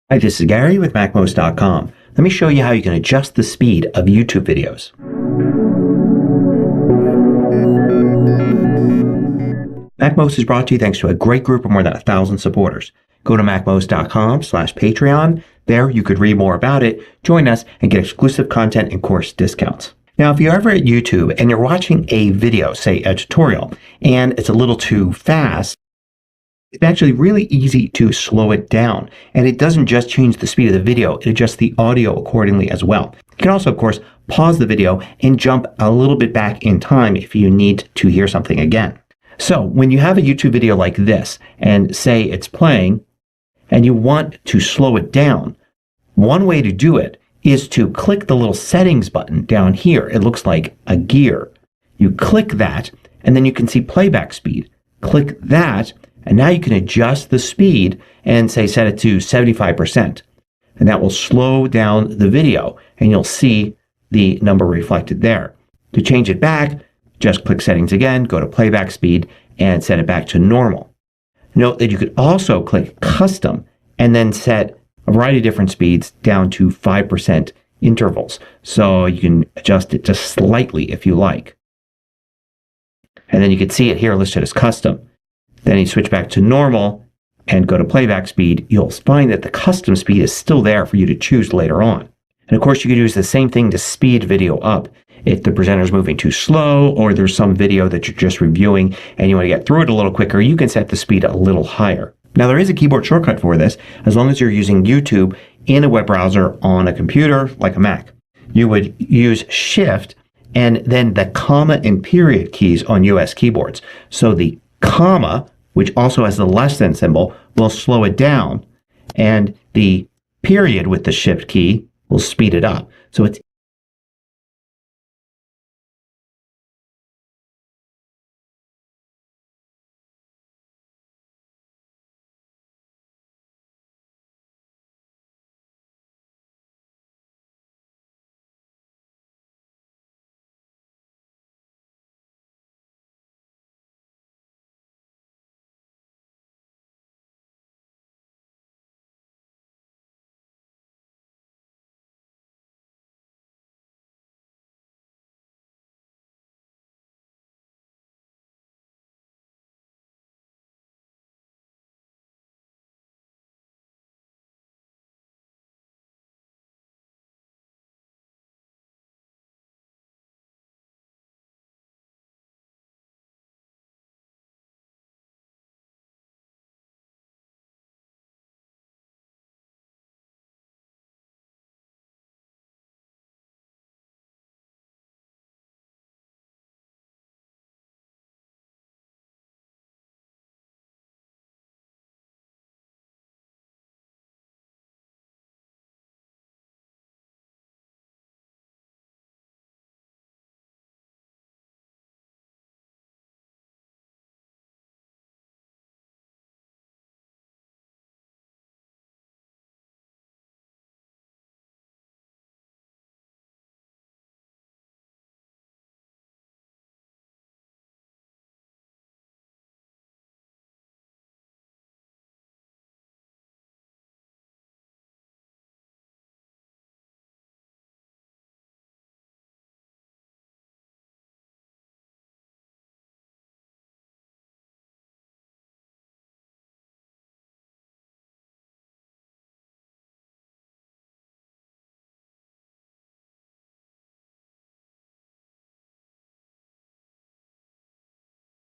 Hi, this is Gary with MacMost.com. Let me show you how you can adjust the speed of YouTube videos. MacMost is brought to you thanks to a great group of more than 1,000 supporters. Go to MacMost.com/Patreon. There you could read more about it, join us, and get exclusive content and course discounts. Now, if you're ever at YouTube and you're watching a video, say a tutorial, and it's a little too fast, it's actually really easy to slow it down. And it doesn't just change the speed of the video, it adjusts the audio accordingly as well. You can also, of course, pause the video and jump a little bit back in time if you need to hear something again. So when you have a YouTube video like this and say it's playing and you want to slow it down, one way to do it is to click the little settings button down here. It looks like a gear. You click that and then you can see playback speed. Click that. And now you can adjust the speed and say set it to 75%. And that will slow down the video and you'll see the number reflected there. To change it back, just click settings again, go to playback speed and set it back to normal. Note that you could also click custom and then set a variety of different speeds down to 5% intervals. So you can adjust it just slightly if you like. And then you can see it here listed as custom. Then you switch back to normal and go to playback speed. You'll find that the custom speed is still there for you to choose later on. And of course, you could use the same thing to speed video up. If the presenter is moving too slow or there's some video that you're just reviewing and you want to get through it a little quicker, you can set the speed a little higher. Now, there is a keyboard shortcut for this as long as you're using YouTube in a web browser on a computer like a Mac. You would use Shift and then the comma and period keys on US keyboards. So the comma, which also has the less than symbol, will slow it down, and the period with the Shift key will speed it up. So it's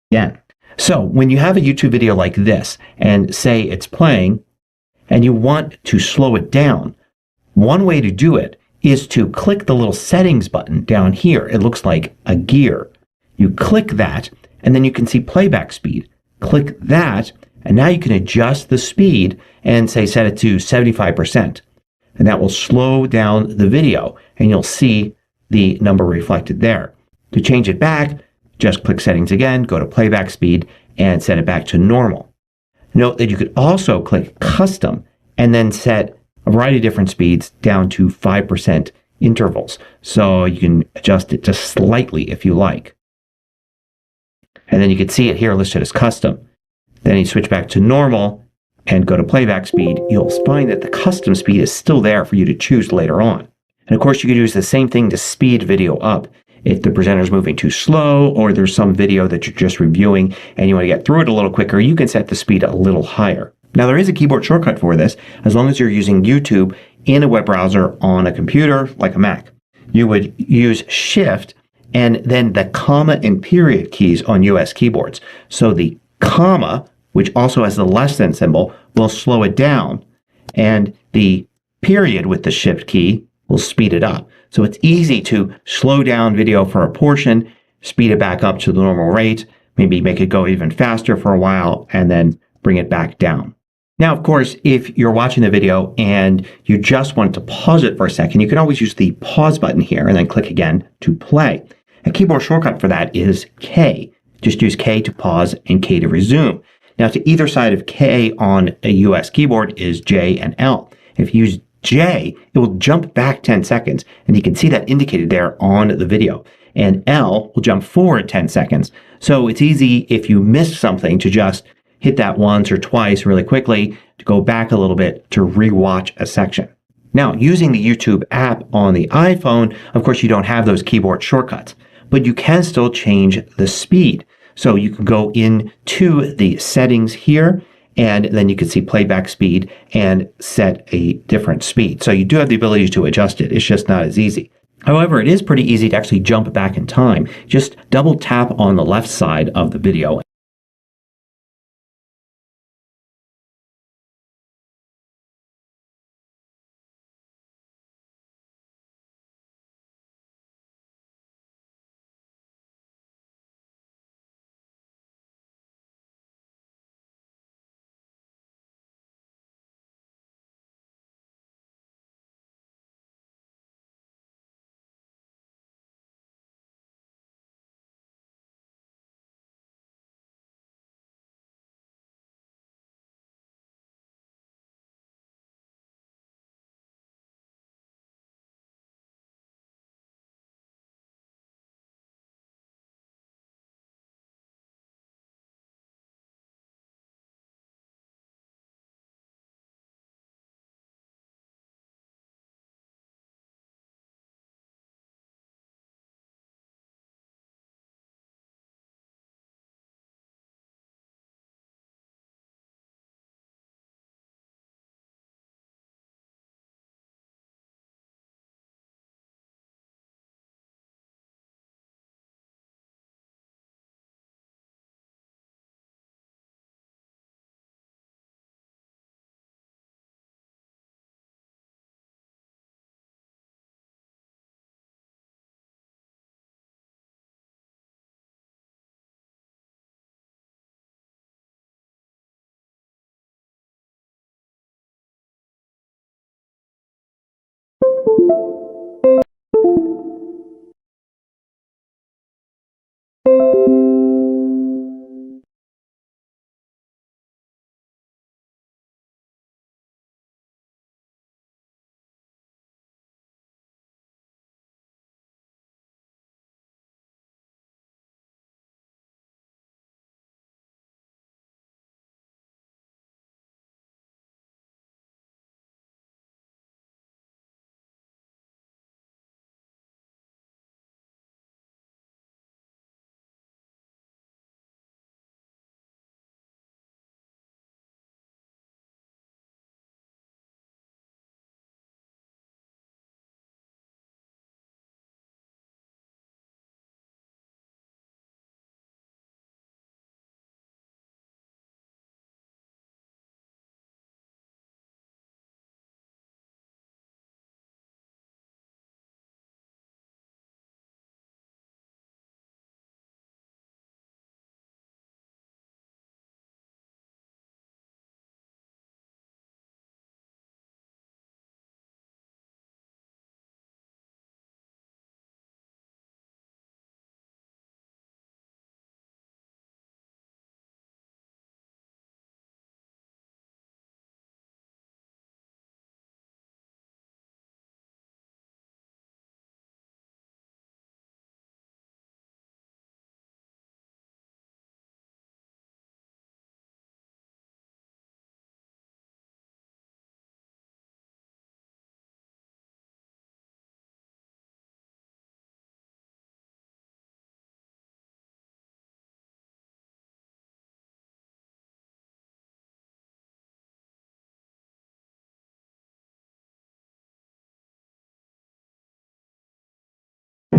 again. So when you have a YouTube video like this and say it's playing and you want to slow it down, one way to do it is to click the little settings button down here. It looks like a gear. You click that and then you can see playback speed. Click that and now you can adjust the speed and say set it to 75%. And that will slow down the video and you'll see the number reflected there. To change it back, just click settings again, go to playback speed and set it back to normal. Note that you could also click custom and then set a variety of different speeds down to 5% intervals. So you can adjust it just slightly if you like. And then you can see it here listed as custom. Then you switch back to normal and go to playback speed, you'll find that the custom speed is still there for you to choose later on. And of course, you could use the same thing to speed video up. If the presenter is moving too slow, or there's some video that you're just reviewing and you want to get through it a little quicker, you can set the speed a little higher. Now, there is a keyboard shortcut for this, as long as you're using YouTube in a web browser on a computer like a Mac. You would use Shift and then the comma and period keys on US keyboards. So the comma, which also has the less than symbol, will slow it down, and the period with the Shift key will speed it up. So it's easy to slow down video for a portion, speed it back up to the normal rate, maybe make it go even faster for a while, and then bring it back down. Now, of course, if you're watching the video and you just want to pause it for a second, you can always use the pause button here and then click again to play. A keyboard shortcut for that is K. Just use K to pause and K to resume. Now, to either side of K on a US keyboard is J and L. If you use J, it will jump back 10 seconds, and you can see that indicated there on the video. And L will jump forward 10 seconds. So it's easy if you missed something to just hit that once or twice really quickly to go back a little bit to rewatch a section. Now, using the YouTube app on the iPhone, of course, you don't have those keyboard shortcuts, but you can still change the speed. So you can go into the settings here, and then you can see playback speed and set a different speed. So you do have the ability to adjust it. It's just not as easy. However, it is pretty easy to actually jump back in time. Just double tap on the left side of the video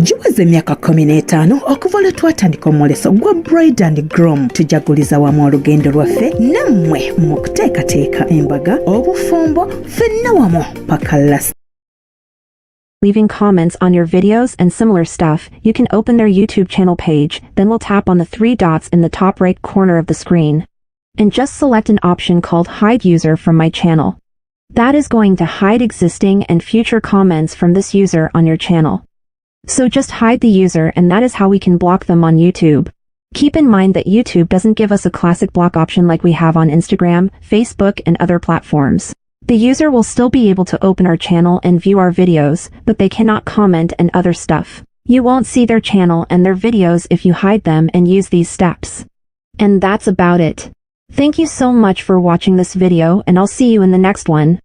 Giweze emyaka 15 okuva lwe twatandika omwoleso gwa Bride and Groom. Tujaguliza wamu olugendo lwaffe nammwe mu kuteekateeka embaga, obufumbo, ffenna wamu paka last. Leaving comments on your videos and similar stuff, you can open their YouTube channel page, then we'll tap on the 3 dots in the top right corner of the screen. And just select an option called Hide User from my channel. That is going to hide existing and future comments from this user on your channel. So just hide the user and that is how we can block them on YouTube. Keep in mind that YouTube doesn't give us a classic block option like we have on Instagram, Facebook, and other platforms. The user will still be able to open our channel and view our videos, but they cannot comment and other stuff. You won't see their channel and their videos if you hide them and use these steps. And that's about it. Thank you so much for watching this video and I'll see you in the next one.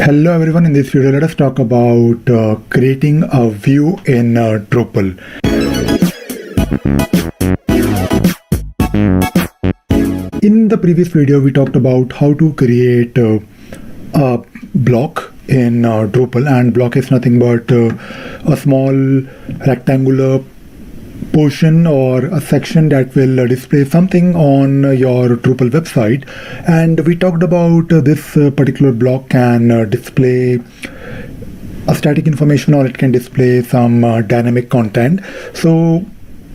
Hello everyone, in this video let us talk about creating a view in Drupal. In the previous video we talked about how to create a block in Drupal, and block is nothing but a small rectangular portion or a section that will display something on your Drupal website. And we talked about this particular block can display a static information or it can display some dynamic content. So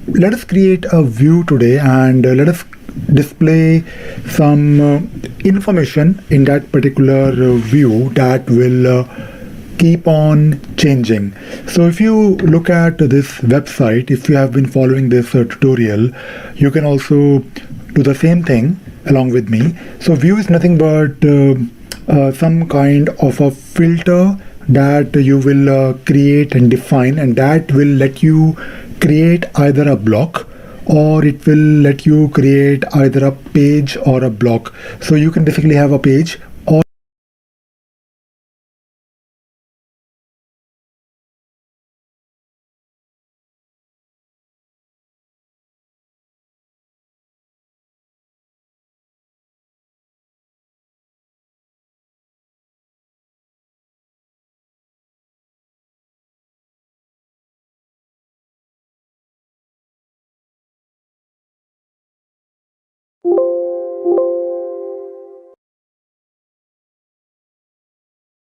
let us create a view today and let us display some information in that particular view that will keep on changing. So if you look at this website, if you have been following this tutorial, you can also do the same thing along with me. So view is nothing but some kind of a filter that you will create and define, and that will let you create either a block or it will let you create either a page or a block. So you can basically have a page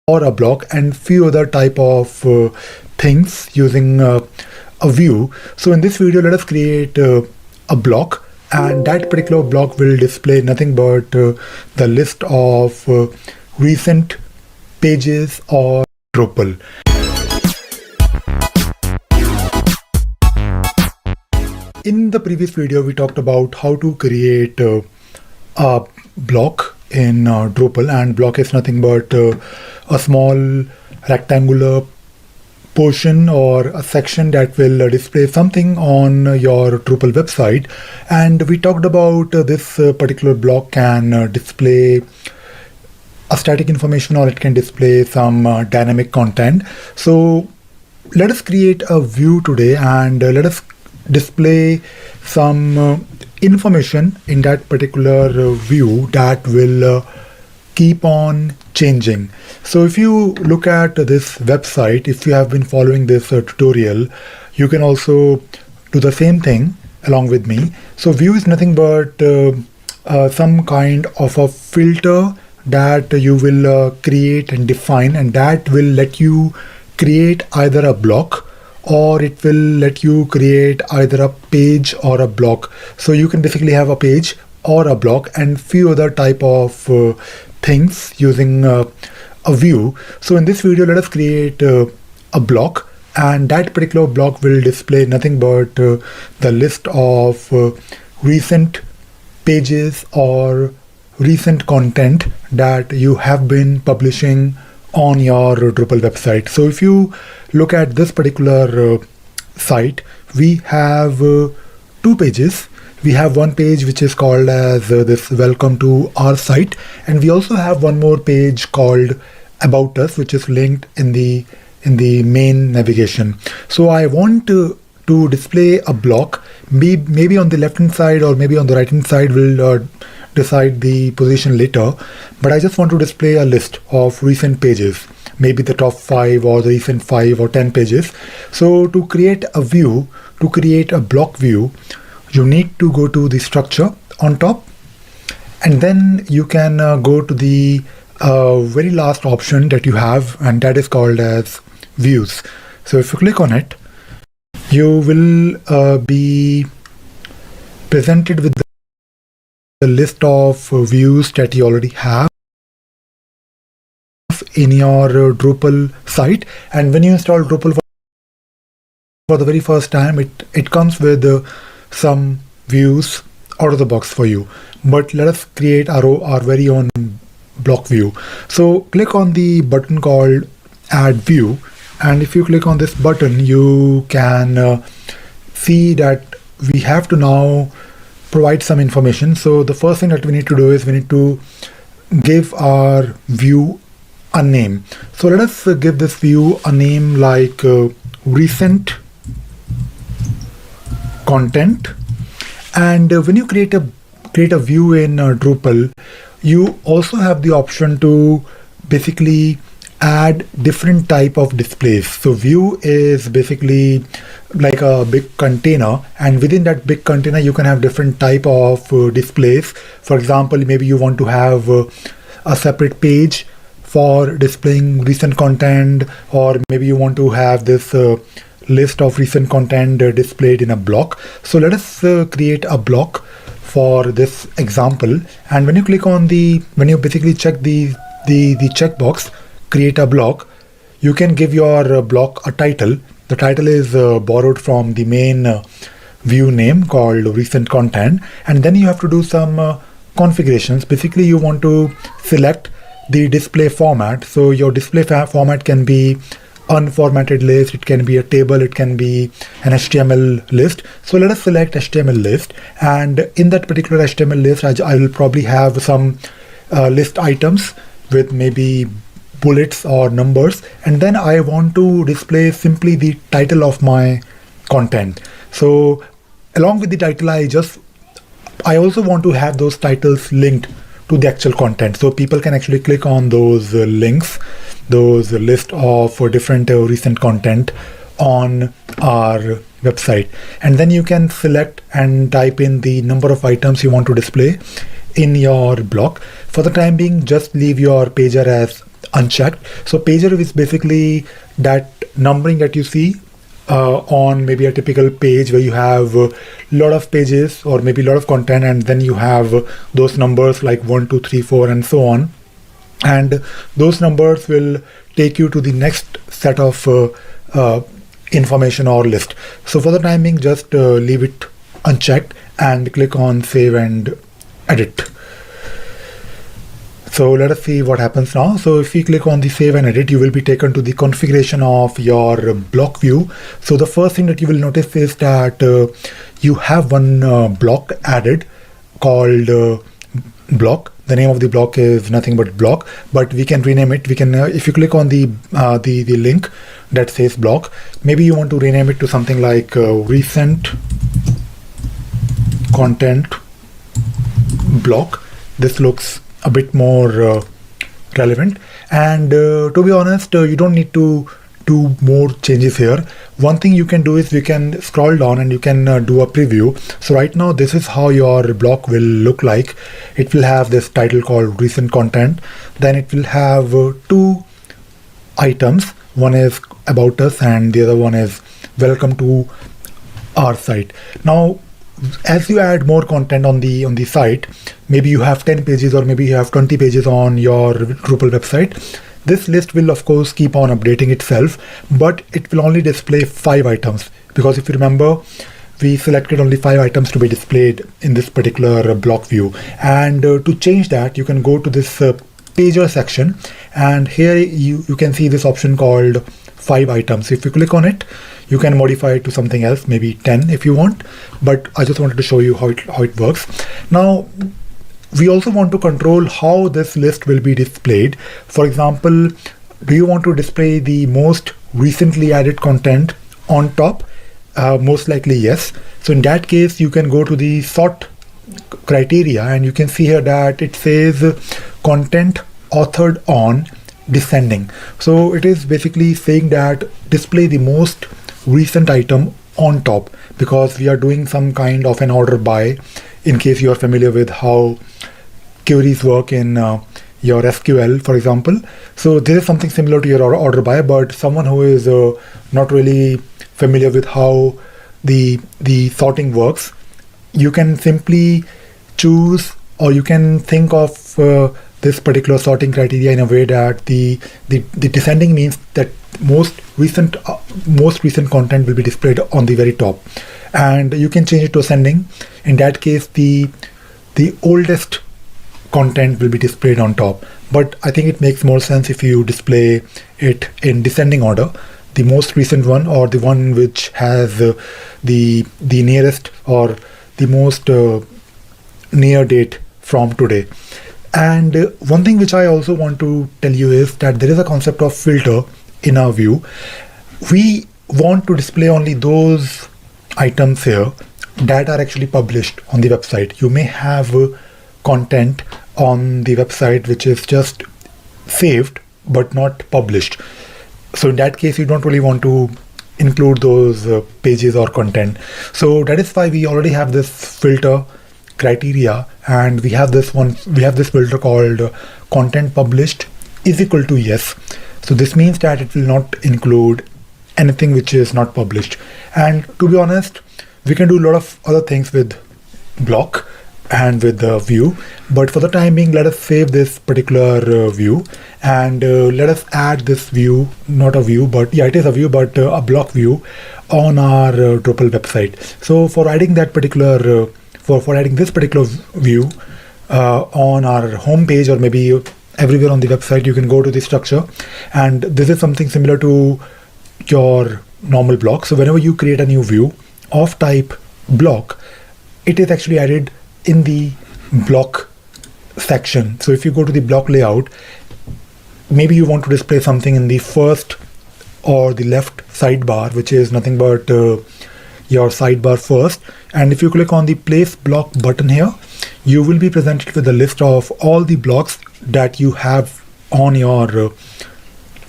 or a block and few other type of things using a view. So in this video let us create a block, and that particular block will display nothing but the list of recent pages or Drupal. In the previous video we talked about how to create a block in Drupal, and block is nothing but a small rectangular portion or a section that will display something on your Drupal website. And we talked about this particular block can display a static information or it can display some dynamic content. So let us create a view today and let us display some information in that particular view that will keep on changing. So if you look at this website, if you have been following this tutorial, you can also do the same thing along with me. So view is nothing but some kind of a filter that you will create and define, and that will let you create either a block or it will let you create either a page or a block. So you can basically have a page or a block and few other type of things using a view. So in this video let us create a block, and that particular block will display nothing but the list of recent pages or recent content that you have been publishing on your Drupal website. So if you look at this particular site, we have two pages. We have one page which is called as this welcome to our site, and we also have one more page called about us, which is linked in the main navigation. So I want to display a block, maybe on the left hand side or maybe on the right hand side. We'll decide the position later, but I just want to display a list of recent pages, maybe the top 5 or the recent 5 or 10 pages. So to create a view, to create a block view, you need to go to the structure on top, and then you can go to the very last option that you have, and that is called as views. So if you click on it, you will be presented with the list of views that you already have in your Drupal site. And when you install Drupal for the very first time, it comes with some views out of the box for you. But let us create our very own block view. So click on the button called add view, and if you click on this button, you can see that we have to now provide some information. So the first thing that we need to do is we need to give our view a name. So let us give this view a name like recent content. And when you create a view in Drupal, you also have the option to basically add different type of displays. So view is basically like a big container, and within that big container you can have different type of displays. For example, maybe you want to have a separate page for displaying recent content, or maybe you want to have this list of recent content displayed in a block. So let us create a block for this example. And when you click on when you basically check the checkbox, create a block, you can give your block a title. The title is borrowed from the main view name called recent content. And then you have to do some configurations. Basically, you want to select the display format. So your display format can be unformatted list, it can be a table, it can be an HTML list. So let us select HTML list, and in that particular HTML list I will probably have some list items with maybe bullets or numbers, and then I want to display simply the title of my content. So along with the title, I also want to have those titles linked to the actual content, so people can actually click on those links, those list of different recent content on our website. And then you can select and type in the number of items you want to display in your block. For the time being, just leave your pager as unchecked. So pager is basically that numbering that you see on maybe a typical page where you have a lot of pages or maybe a lot of content, and then you have those numbers like 1, 2, 3, 4 and so on, and those numbers will take you to the next set of information or list. So for the time being, just leave it unchecked and click on save and edit. So let us see what happens now. So if you click on the save and edit, you will be taken to the configuration of your block view. So the first thing that you will notice is that you have one block added called block. The name of the block is nothing but block, but we can rename it. We can, if you click on the link that says block, maybe you want to rename it to something like recent content block. This looks a bit more relevant, and to be honest, you don't need to do more changes here. One thing you can do is you can scroll down and you can do a preview. So right now this is how your block will look like. It will have this title called recent content, then it will have two items. One is about us and the other one is welcome to our site. Now as you add more content on the site, maybe you have 10 pages or maybe you have 20 pages on your Drupal website, this list will of course keep on updating itself, but it will only display 5 items, because if you remember, we selected only 5 items to be displayed in this particular block view. And to change that, you can go to this pager section, and here you can see this option called 5 items. If you click on it, you can modify it to something else, maybe 10 if you want, but I just wanted to show you how it works. Now we also want to control how this list will be displayed. For example, do you want to display the most recently added content on top? Most likely yes. So in that case, you can go to the sort criteria, and you can see here that it says content authored on descending. So it is basically saying that display the most recent item on top, because we are doing some kind of an order by, in case you are familiar with how queries work in your SQL, for example. So this is something similar to your order by, but someone who is not really familiar with how the sorting works, you can simply choose, or you can think of this particular sorting criteria in a way that the descending means that most recent content will be displayed on the very top, and you can change it to ascending. In that case, the oldest content will be displayed on top, but I think it makes more sense if you display it in descending order, the most recent one, or the one which has the nearest or the most near date from today. And one thing which I also want to tell you is that there is a concept of filter in our view. We want to display only those items here that are actually published on the website. You may have content on the website which is just saved but not published. So in that case, you don't really want to include those pages or content. So that is why we already have this filter criteria, and we have this filter called content published is equal to yes. So this means that it will not include anything which is not published. And to be honest, we can do a lot of other things with block and with the view, but for the time being, let us save this particular view, and let us add this view, not a view, but yeah, it is a view, but a block view on our Drupal website. So for adding that particular for adding this particular view on our home page, or maybe everywhere on the website, you can go to the structure, and this is something similar to your normal block. So whenever you create a new view of type block, it is actually added in the block section. So if you go to the block layout, maybe you want to display something in the first or the left sidebar, which is nothing but your sidebar first. And if you click on the place block button here, you will be presented with a list of all the blocks that you have on your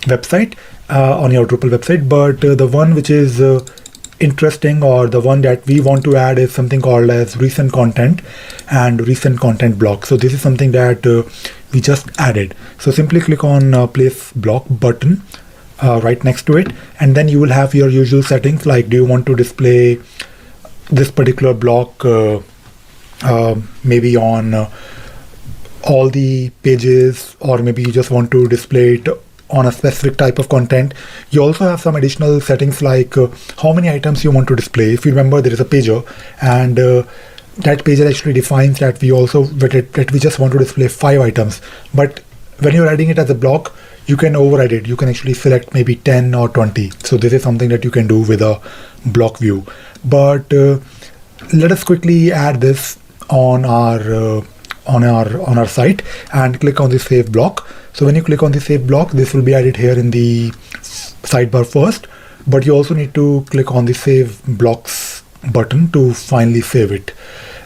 website, on your Drupal website. But the one which is interesting, or the one that we want to add, is something called as recent content and recent content block. So this is something that we just added. So simply click on place block button right next to it, and then you will have your usual settings, like do you want to display this particular block maybe on all the pages, or maybe you just want to display it on a specific type of content. You also have some additional settings, like how many items you want to display. If you remember, there is a pager, and that pager actually defines that we just want to display 5 items. But when you're adding it as a block, you can override it. You can actually select maybe 10 or 20. So this is something that you can do with a block view. But let us quickly add this on our site, and click on the save block. So when you click on the save block, this will be added here in the sidebar first, but you also need to click on the save blocks button to finally save it.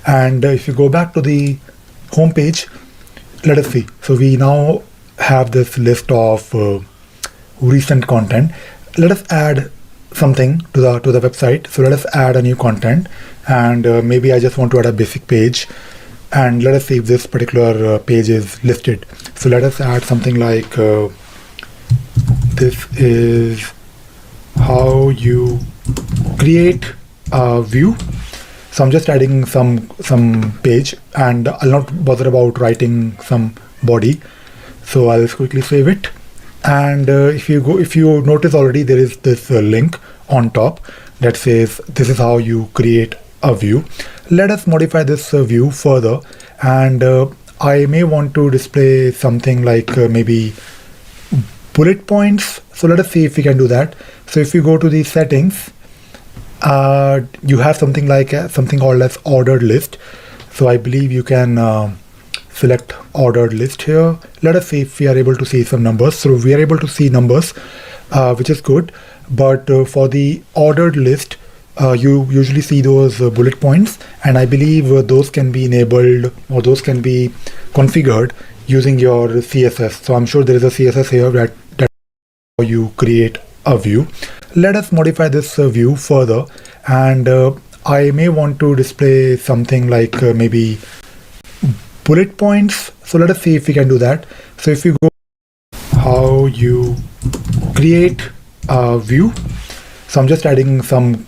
And if you go back to the home page, let us see. So we now have this list of recent content. Let us add something to the website. So let us add a new content, and maybe I just want to add a basic page. And let us see if this particular page is listed. So let us add something like this is how you create a view. So I'm just adding some page, and I'll not bother about writing some body. So I'll just quickly save it. And if you notice already, there is this link on top that says this is how you create a view. Let us modify this view further, and I may want to display something like maybe bullet points. So let us see if we can do that. So if you go to the settings, you have something like something called as ordered list. So I believe you can select ordered list here. Let us see if we are able to see some numbers. So we are able to see numbers, which is good. But for the ordered list, you usually see those bullet points, and I believe those can be enabled, or those can be configured using your CSS. So I'm sure there is a CSS here that how you create a view. Let us modify this view further, and I may want to display something like maybe bullet points. So let us see if we can do that. So if you go how you create a view, so I'm just adding some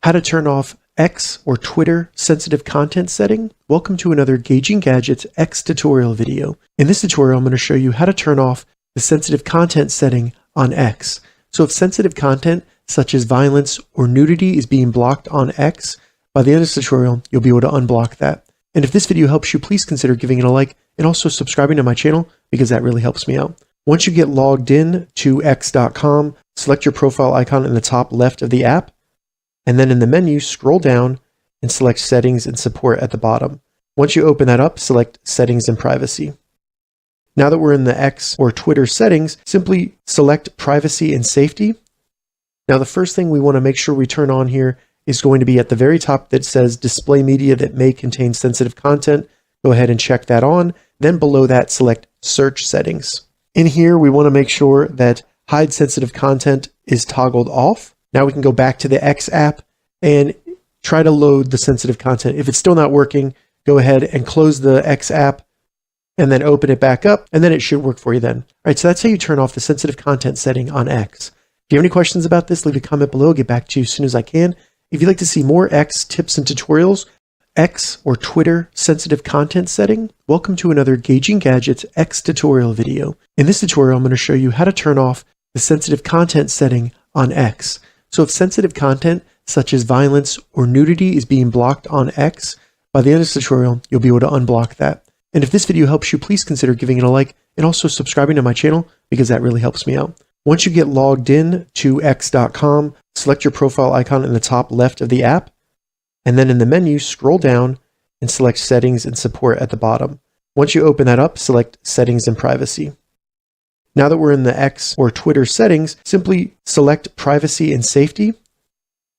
How to turn off X or Twitter sensitive content setting. Welcome to another Gauging Gadgets X tutorial video. In this tutorial, I'm going to show you how to turn off the sensitive content setting on X. So if sensitive content such as violence or nudity is being blocked on X, by the end of this tutorial, you'll be able to unblock that. And if this video helps you, please consider giving it a like and also subscribing to my channel because that really helps me out. Once you get logged in to x.com, select your profile icon in the top left of the app, and then in the menu, scroll down and select Settings and Support at the bottom. Once you open that up, select Settings and Privacy. Now that we're in the X or Twitter settings, simply select Privacy and Safety. Now the first thing we want to make sure we turn on here is going to be at the very top that says Display Media that may contain sensitive content. Go ahead and check that on. Then below that, select Search Settings. In here, we want to make sure that Hide Sensitive Content is toggled off. Now we can go back to the X app and try to load the sensitive content. If it's still not working, go ahead and close the X app and then open it back up, and then it should work for you then. All right, so that's how you turn off the sensitive content setting on X. If you have any questions about this, leave a comment below. I'll get back to you as soon as I can. If you'd like to see more X tips and tutorials, X or Twitter sensitive content setting, welcome to another Gauging Gadgets X tutorial video. In this tutorial, I'm going to show you how to turn off the sensitive content setting on X. So if sensitive content such as violence or nudity is being blocked on X, by the end of this tutorial, you'll be able to unblock that. And if this video helps you, please consider giving it a like and also subscribing to my channel because that really helps me out. Once you get logged in to x.com, select your profile icon in the top left of the app, and then in the menu, scroll down and select Settings and Support at the bottom. Once you open that up, select Settings and Privacy. Now that we're in the X or Twitter settings, simply select Privacy and Safety.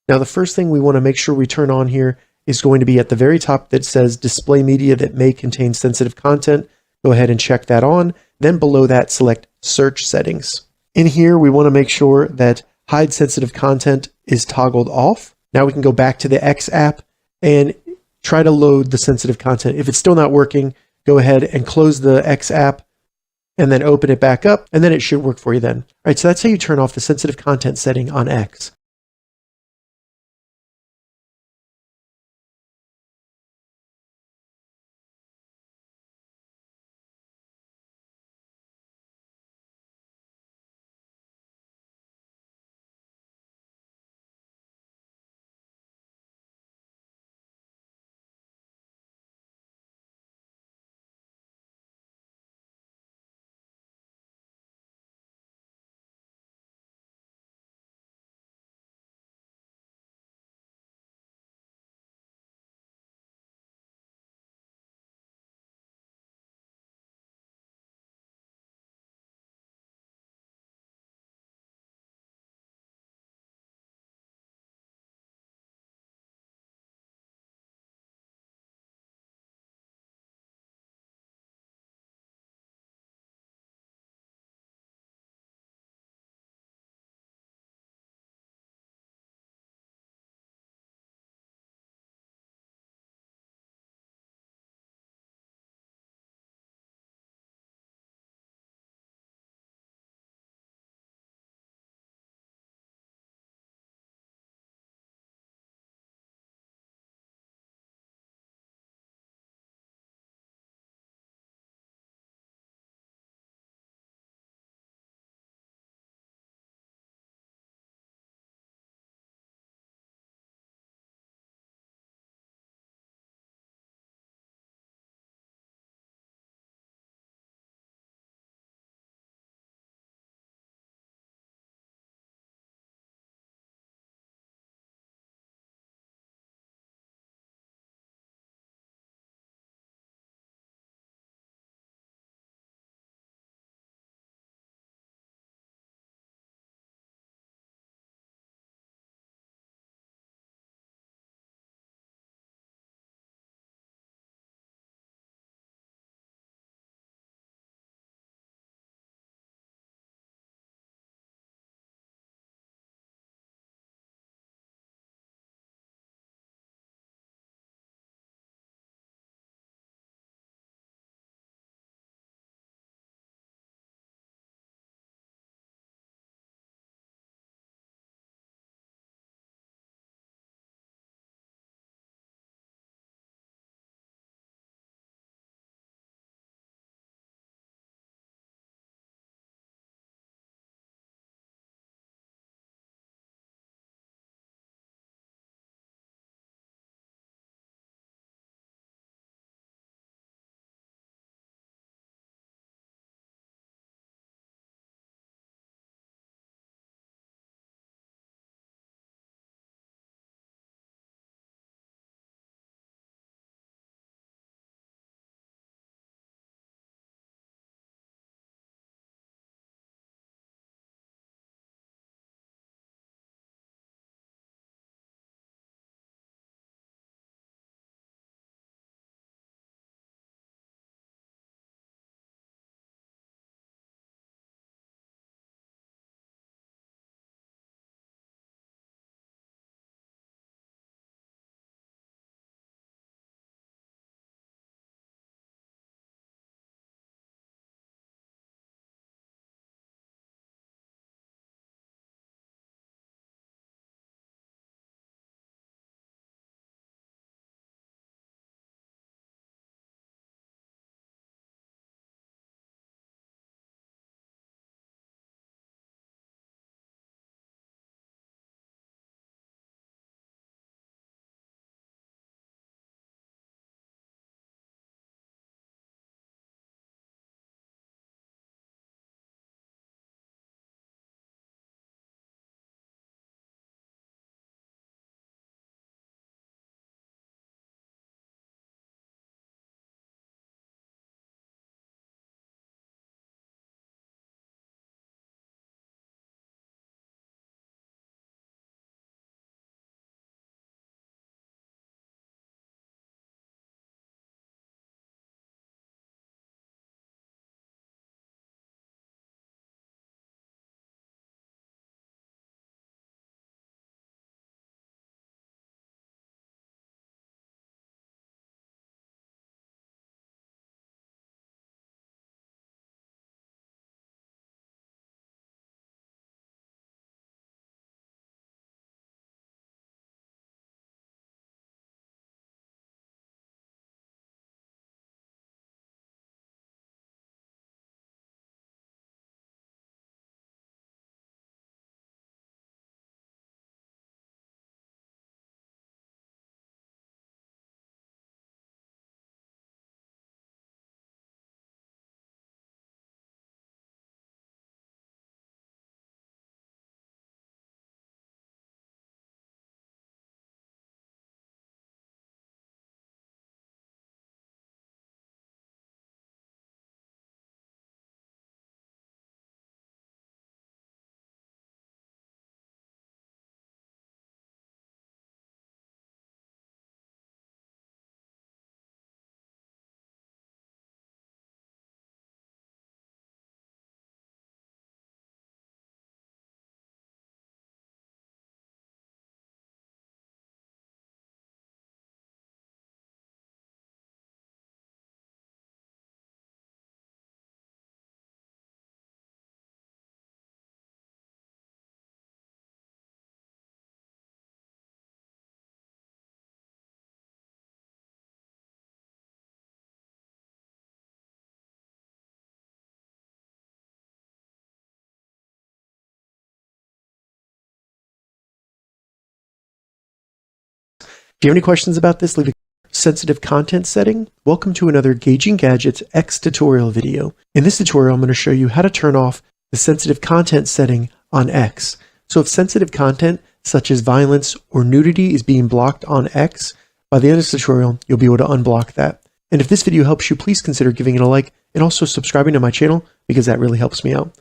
Now the first thing we want to make sure we turn on here is going to be at the very top that says Display Media that may contain sensitive content. Go ahead and check that on. Then below that, select Search Settings. In here, we want to make sure that Hide Sensitive Content is toggled off. Now we can go back to the X app and try to load the sensitive content. If it's still not working, go ahead and close the X app and then open it back up, and then it should work for you then. All right, so that's how you turn off the sensitive content setting on X. If you have any questions about this, leave a sensitive content setting. Welcome to another Gauging Gadgets X tutorial video. In this tutorial, I'm going to show you how to turn off the sensitive content setting on X. So if sensitive content such as violence or nudity is being blocked on X, by the end of this tutorial, you'll be able to unblock that. And if this video helps you, please consider giving it a like and also subscribing to my channel because that really helps me out.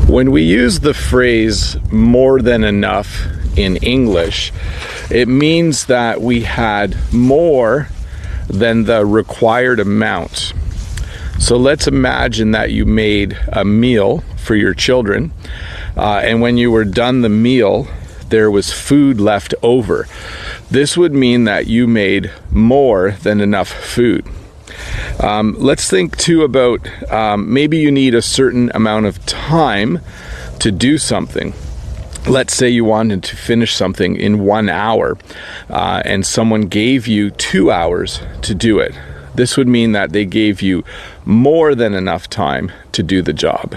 When we use the phrase more than enough in English, it means that we had more than the required amount. So let's imagine that you made a meal for your children, and when you were done the meal, there was food left over. This would mean that you made more than enough food. Let's think too about maybe you need a certain amount of time to do something. Let's say you wanted to finish something in 1 hour and someone gave you 2 hours to do it. This would mean that they gave you more than enough time to do the job.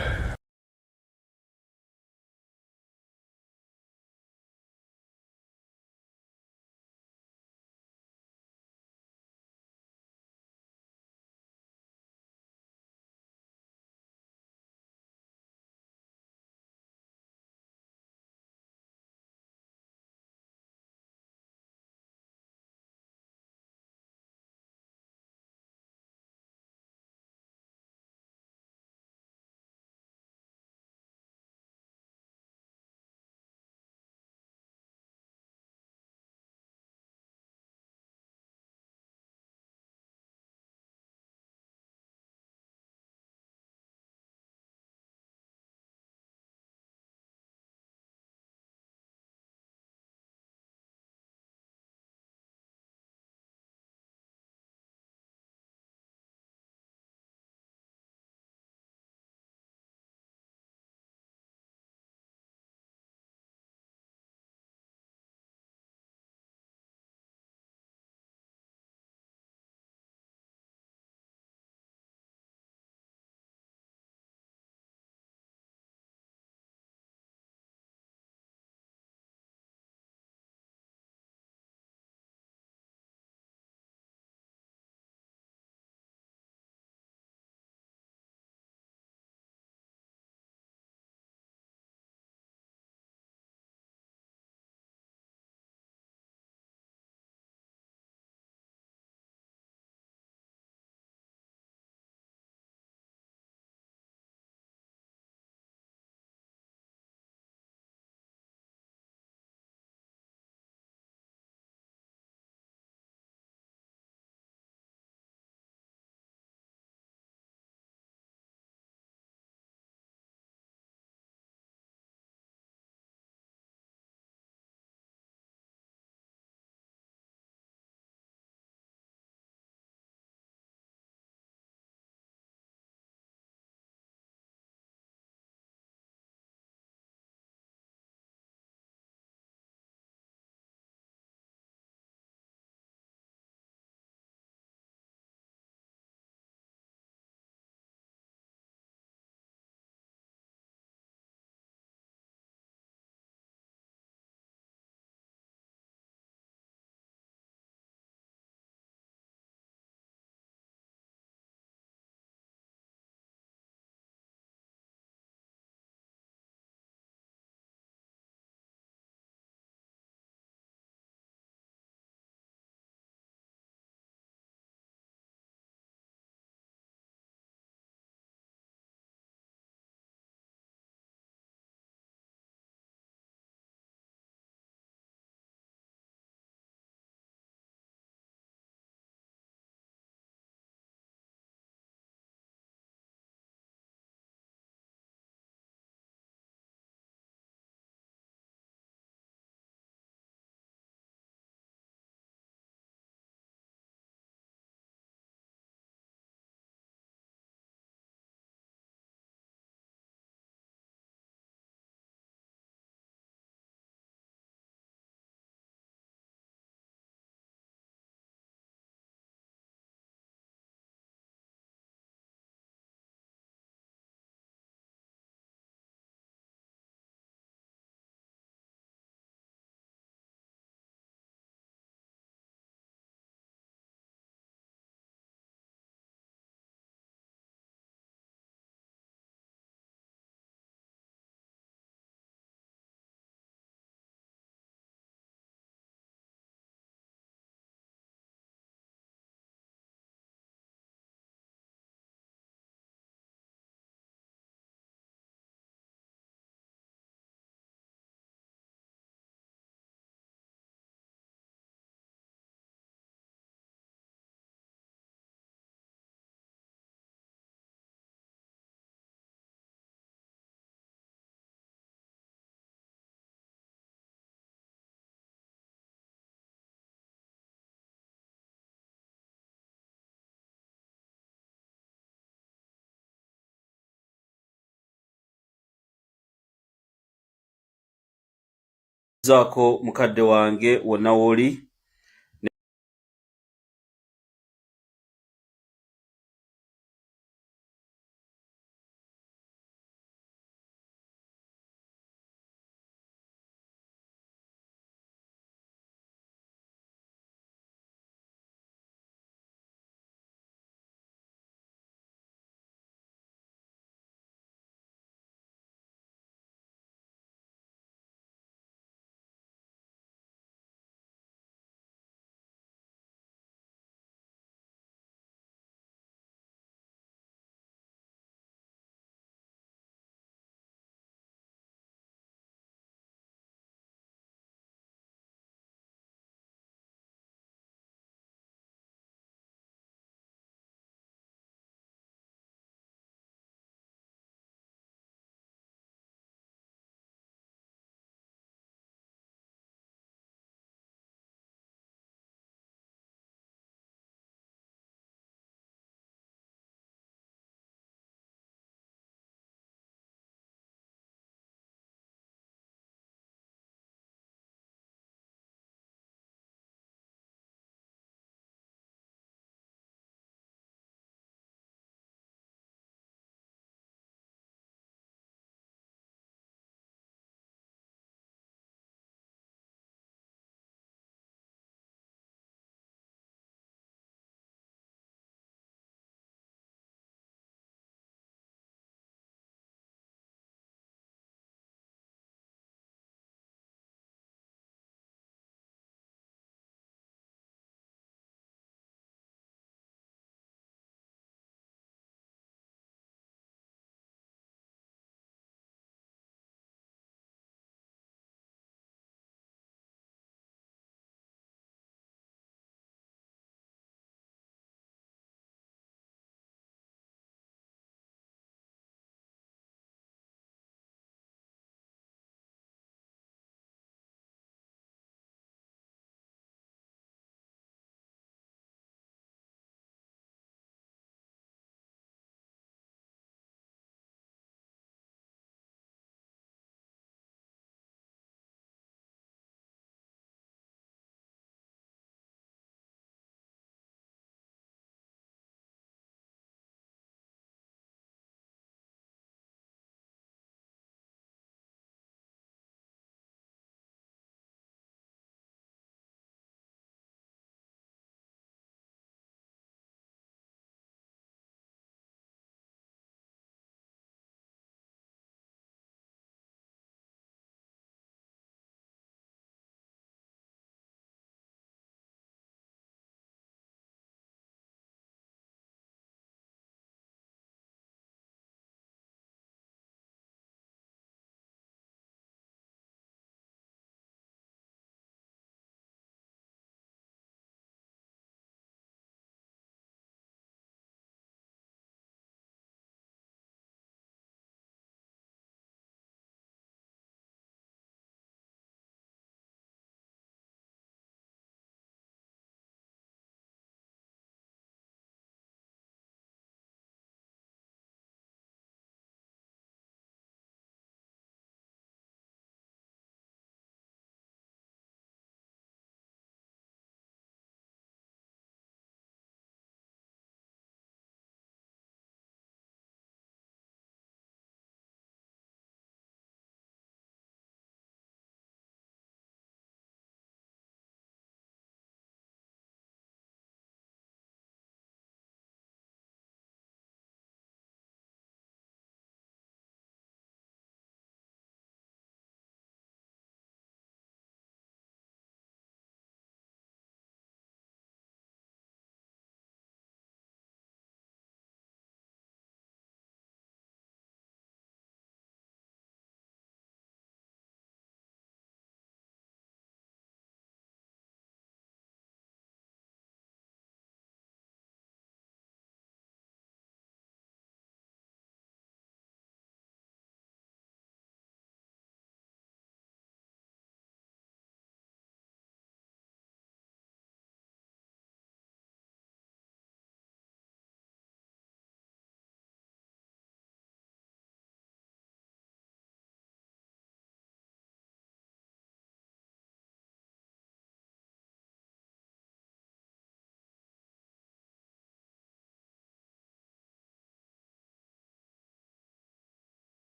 zaako mukadde wange wonna w'oli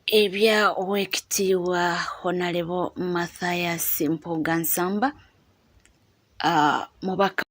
ebya Oweekitiibwa Honorable Mathias Mpuuga Nsamba, mubaka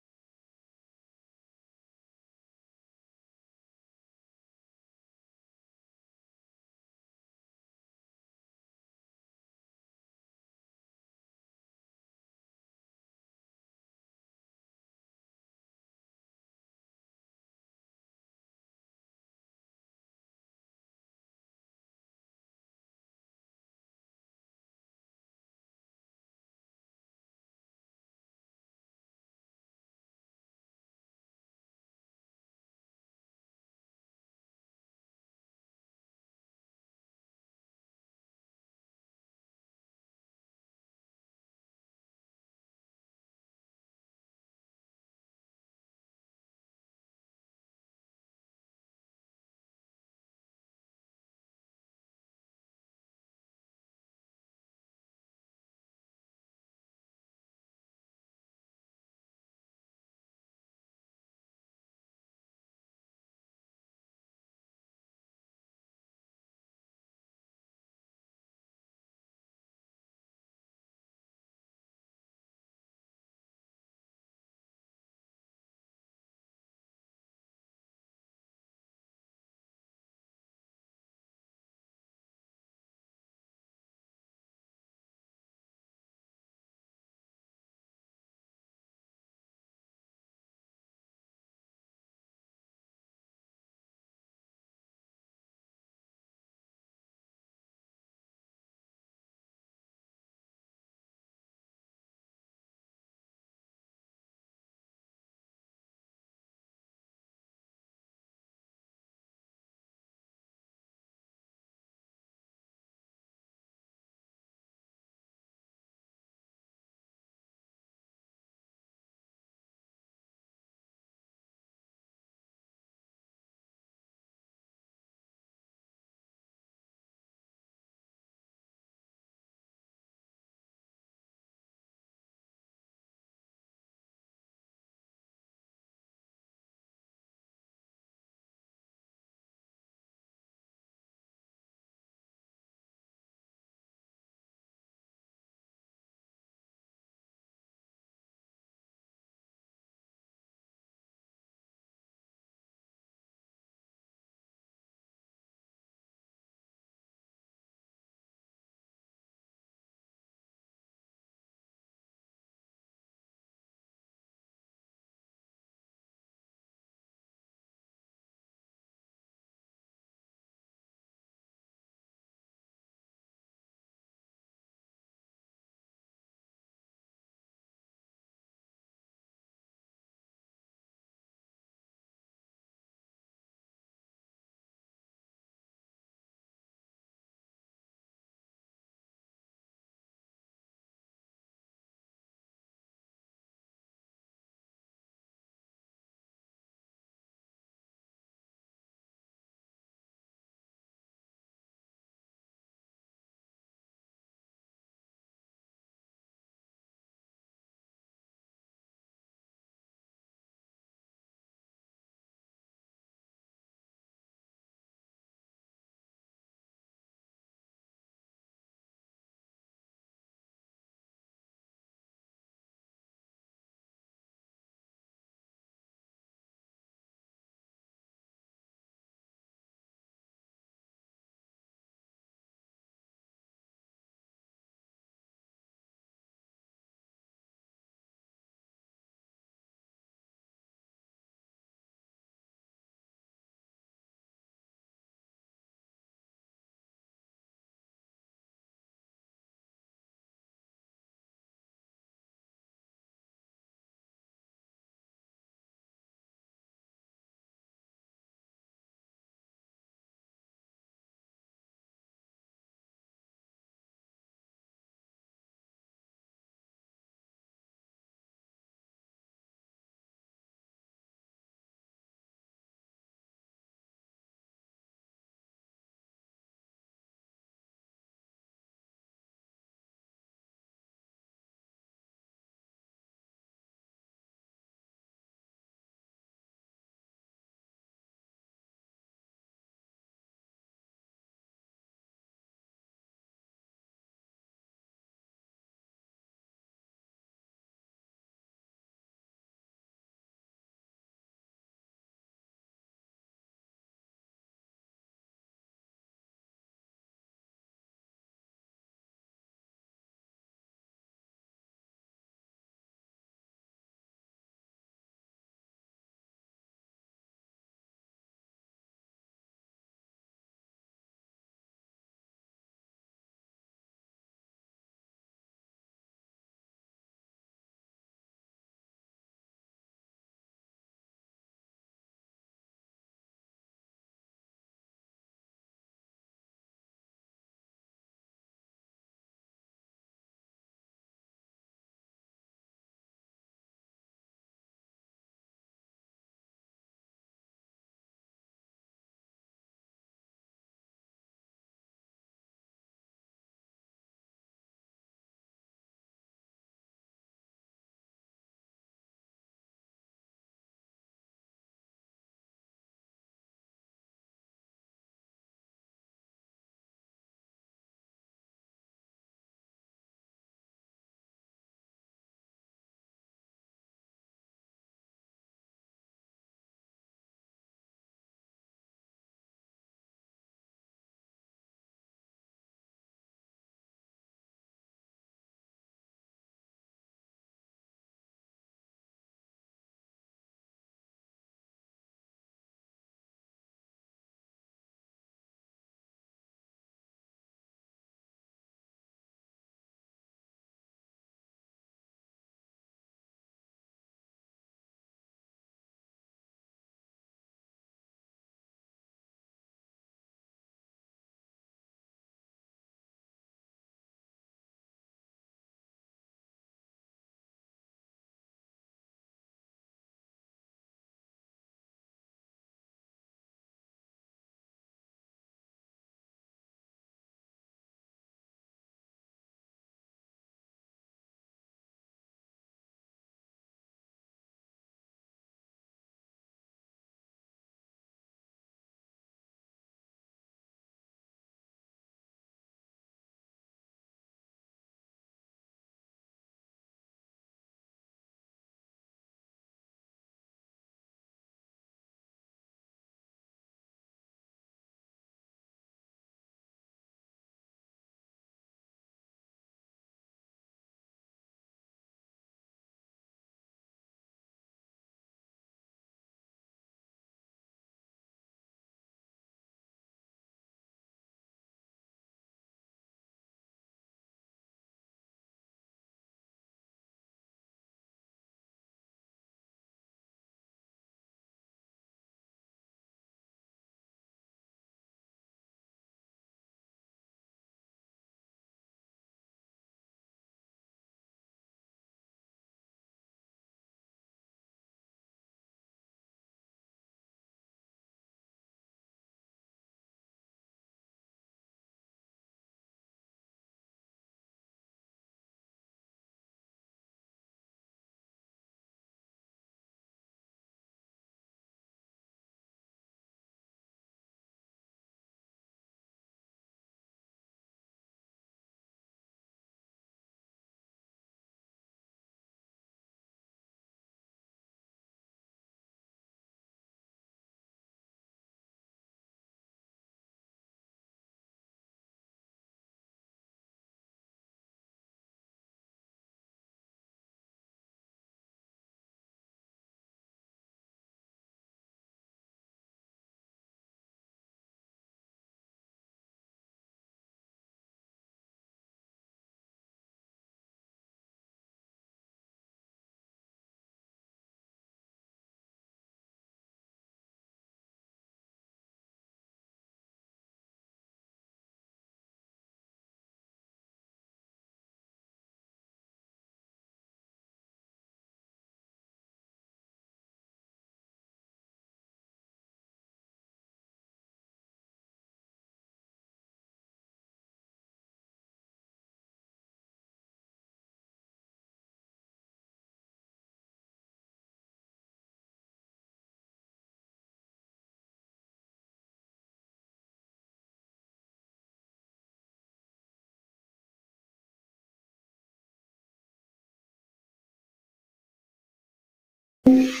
We've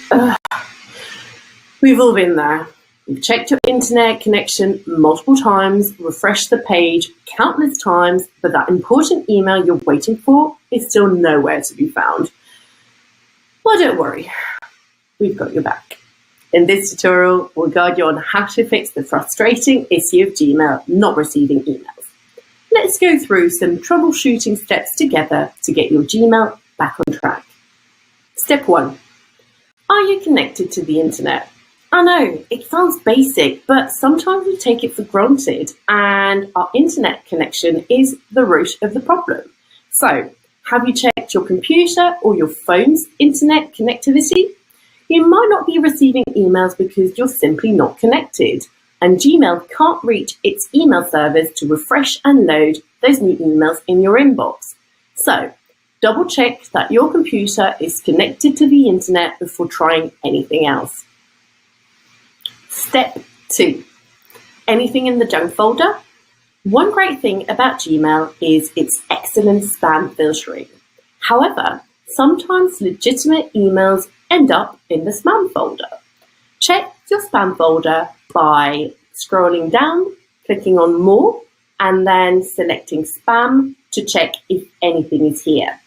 all been there. You've checked your internet connection multiple times, refreshed the page countless times, but that important email you're waiting for is still nowhere to be found. Well, don't worry. We've got your back. In this tutorial, we'll guide you on how to fix the frustrating issue of Gmail not receiving emails. Let's go through some troubleshooting steps together to get your Gmail back on track. Step 1. Are you connected to the internet? I know, it sounds basic, but sometimes we take it for granted, and our internet connection is the root of the problem. So, have you checked your computer or your phone's internet connectivity? You might not be receiving emails because you're simply not connected, and Gmail can't reach its email servers to refresh and load those new emails in your inbox. So, double check that your computer is connected to the internet before trying anything else. Step 2. Anything in the junk folder? One great thing about Gmail is its excellent spam filtering. However, sometimes legitimate emails end up in the spam folder. Check your spam folder by scrolling down, clicking on More, and then selecting Spam to check if anything is here.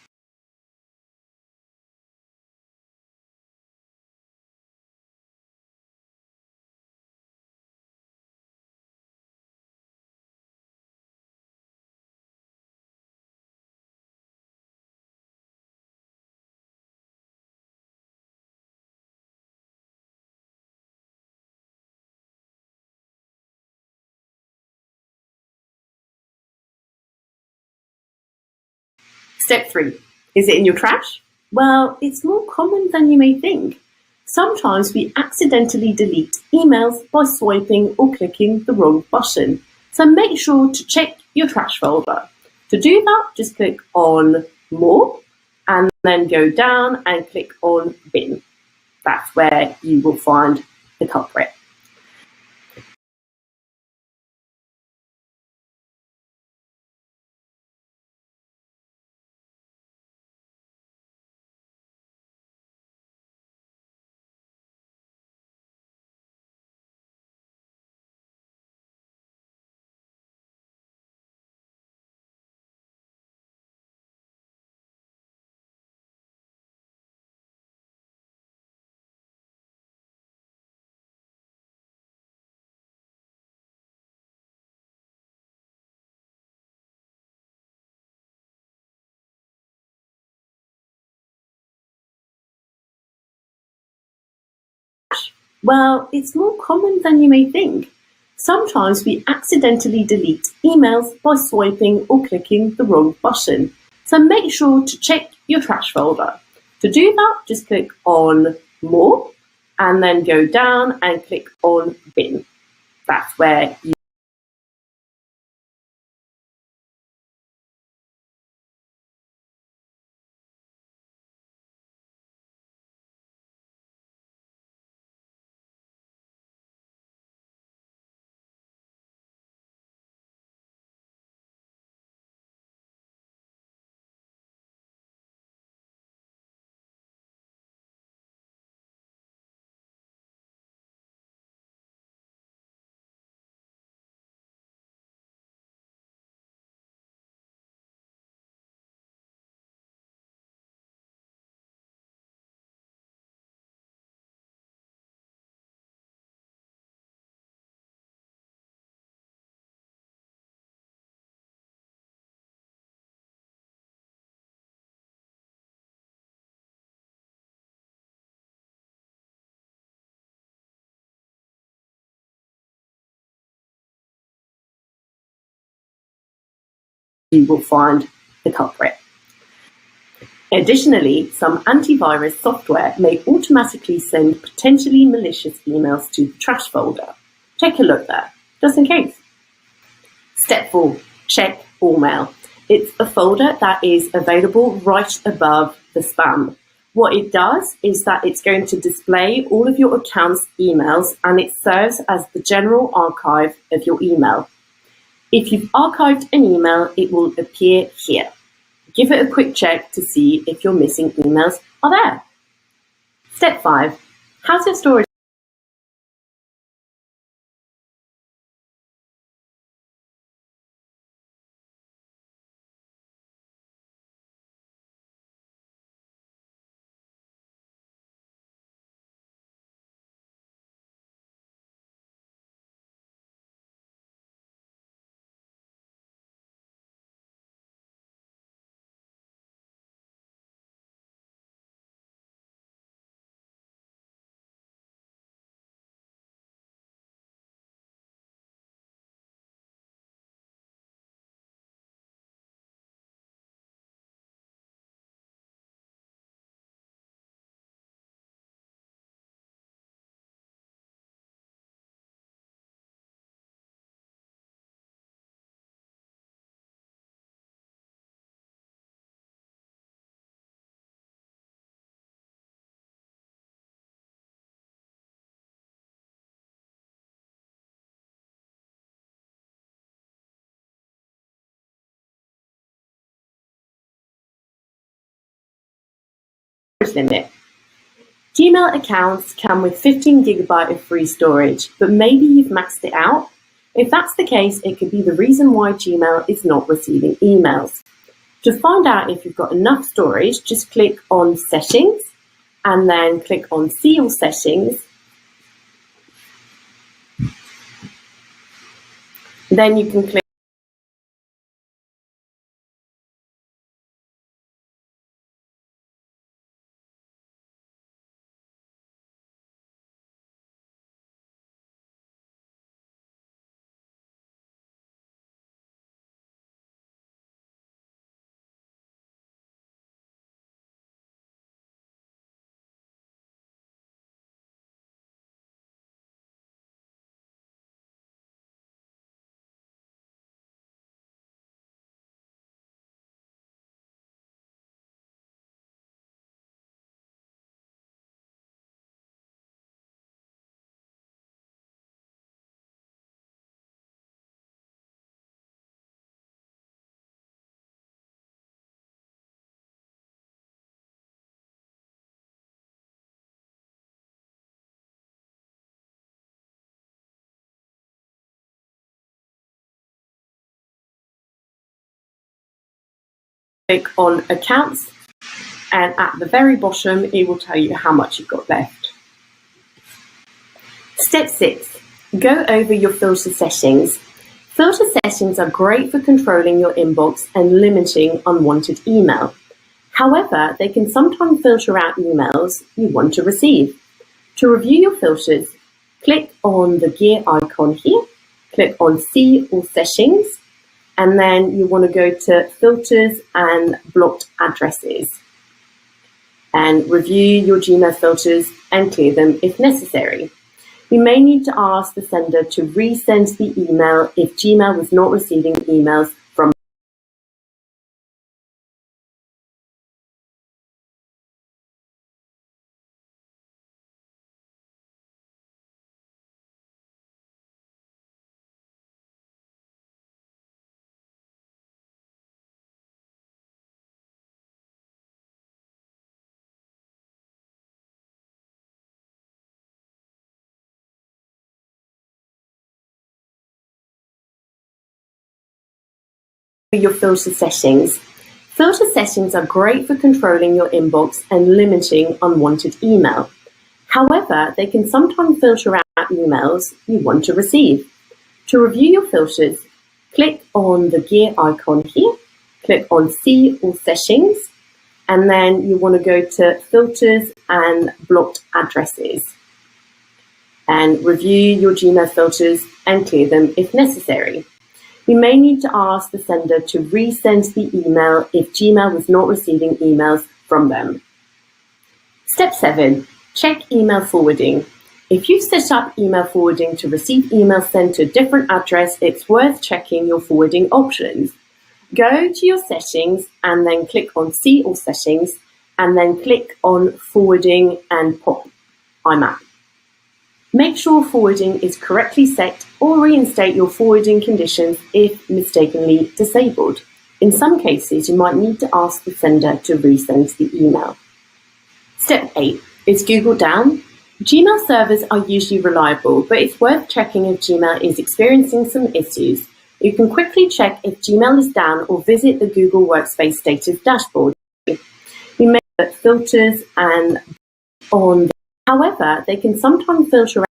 Step 3. Is it in your trash? Well, it's more common than you may think. Sometimes we accidentally delete emails by swiping or clicking the wrong button. So make sure to check your trash folder. To do that, just click on More and then go down and click on Bin. That's where you will find the culprit. Well, it's more common than you may think. Sometimes we accidentally delete emails by swiping or clicking the wrong button. So make sure to check your trash folder. To do that, just click on More and then go down and click on Bin. That's where you will find the culprit. Additionally, some antivirus software may automatically send potentially malicious emails to the trash folder. Take a look there, just in case. Step 4. Check all mail. It's a folder that is available right above the spam. What it does is that it's going to display all of your account's emails, and it serves as the general archive of your email. If you've archived an email, it will appear here. Give it a quick check to see if your missing emails are there. Step 5. How's your storage? Limit. Gmail accounts come with 15 GB of free storage, but maybe you've maxed it out. If that's the case, it could be the reason why Gmail is not receiving emails. To find out if you've got enough storage, just click on Settings and then click on See All Settings. Then you can click on Accounts, and at the very bottom it will tell you how much you've got left. Step 6. Go over your filter settings. Filter settings are great for controlling your inbox and limiting unwanted email. However, they can sometimes filter out emails you want to receive. To review your filters, click on the gear icon here, click on See All Settings, and then you want to go to Filters and Blocked Addresses. And review your Gmail filters and clear them if necessary. You may need to ask the sender to resend the email if Gmail was not receiving emails from your filter settings. Filter settings are great for controlling your inbox and limiting unwanted email. However, they can sometimes filter out emails you want to receive. To review your filters, click on the gear icon here, click on See All Settings, and then you want to go to Filters and Blocked Addresses. And review your Gmail filters and clear them if necessary. You may need to ask the sender to resend the email if Gmail was not receiving emails from them. Step 7. Check email forwarding. If you've set up email forwarding to receive emails sent to a different address, it's worth checking your forwarding options. Go to your settings and then click on See All Settings and then click on Forwarding and pop IMAP. Make sure forwarding is correctly set or reinstate your forwarding conditions if mistakenly disabled. In some cases, you might need to ask the sender to resend the email. Step 8. Is Google down? Gmail servers are usually reliable, but it's worth checking if Gmail is experiencing some issues. You can quickly check if Gmail is down or visit the Google Workspace status dashboard. You may put filters and on. However, they can sometimes filter out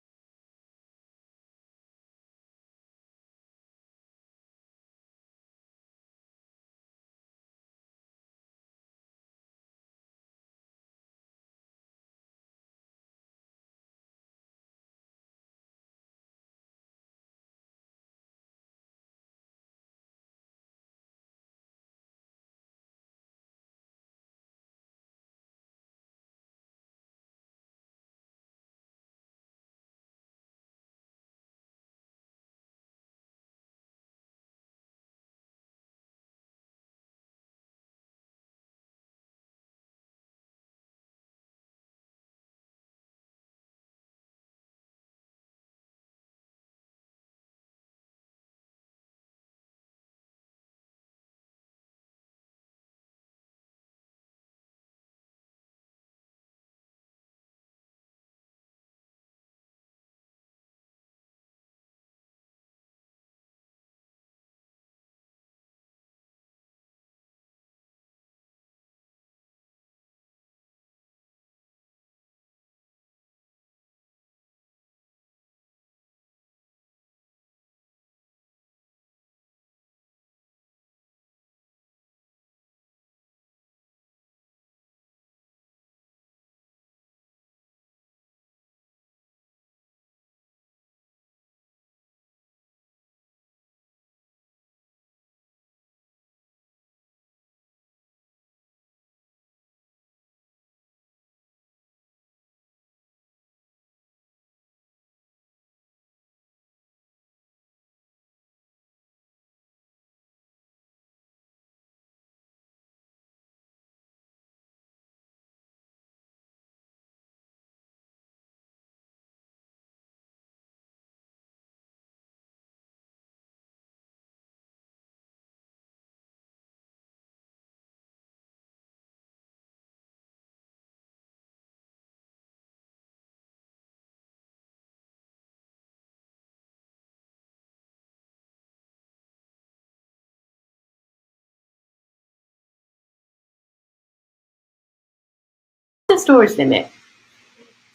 the storage limit.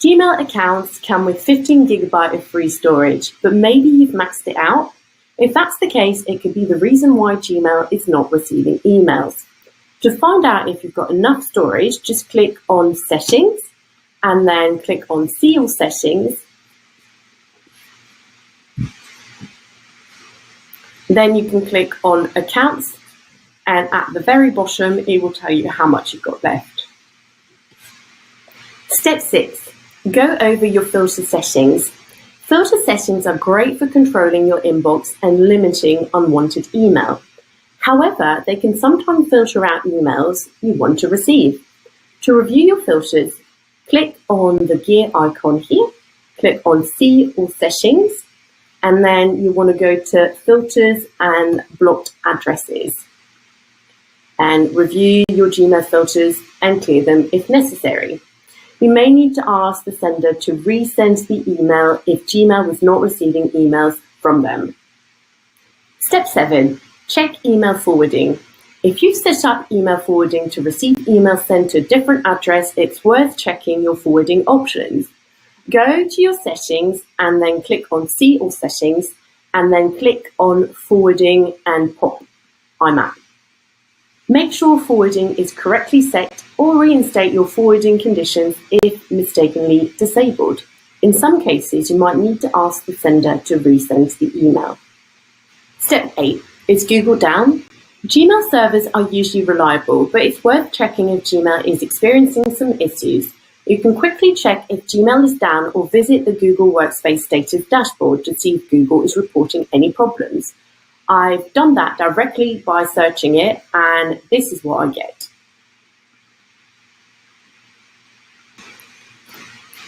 Gmail accounts come with 15 GB of free storage, but maybe you've maxed it out. If that's the case, it could be the reason why Gmail is not receiving emails. To find out if you've got enough storage, just click on Settings and then click on See All Settings. Then you can click on Accounts, and at the very bottom, it will tell you how much you've got left. Step 6. Go over your filter settings. Filter settings are great for controlling your inbox and limiting unwanted email. However, they can sometimes filter out emails you want to receive. To review your filters, click on the gear icon here, click on See All Settings, and then you want to go to Filters and Blocked Addresses. And review your Gmail filters and clear them if necessary. You may need to ask the sender to resend the email if Gmail was not receiving emails from them. Step 7. Check email forwarding. If you've set up email forwarding to receive emails sent to a different address, it's worth checking your forwarding options. Go to your settings and then click on See All Settings and then click on Forwarding and pop IMAP. Make sure forwarding is correctly set or reinstate your forwarding conditions if mistakenly disabled. In some cases, you might need to ask the sender to resend the email. Step 8. Is Google down? Gmail servers are usually reliable, but it's worth checking if Gmail is experiencing some issues. You can quickly check if Gmail is down or visit the Google Workspace status dashboard to see if Google is reporting any problems. I've done that directly by searching it, and this is what I get.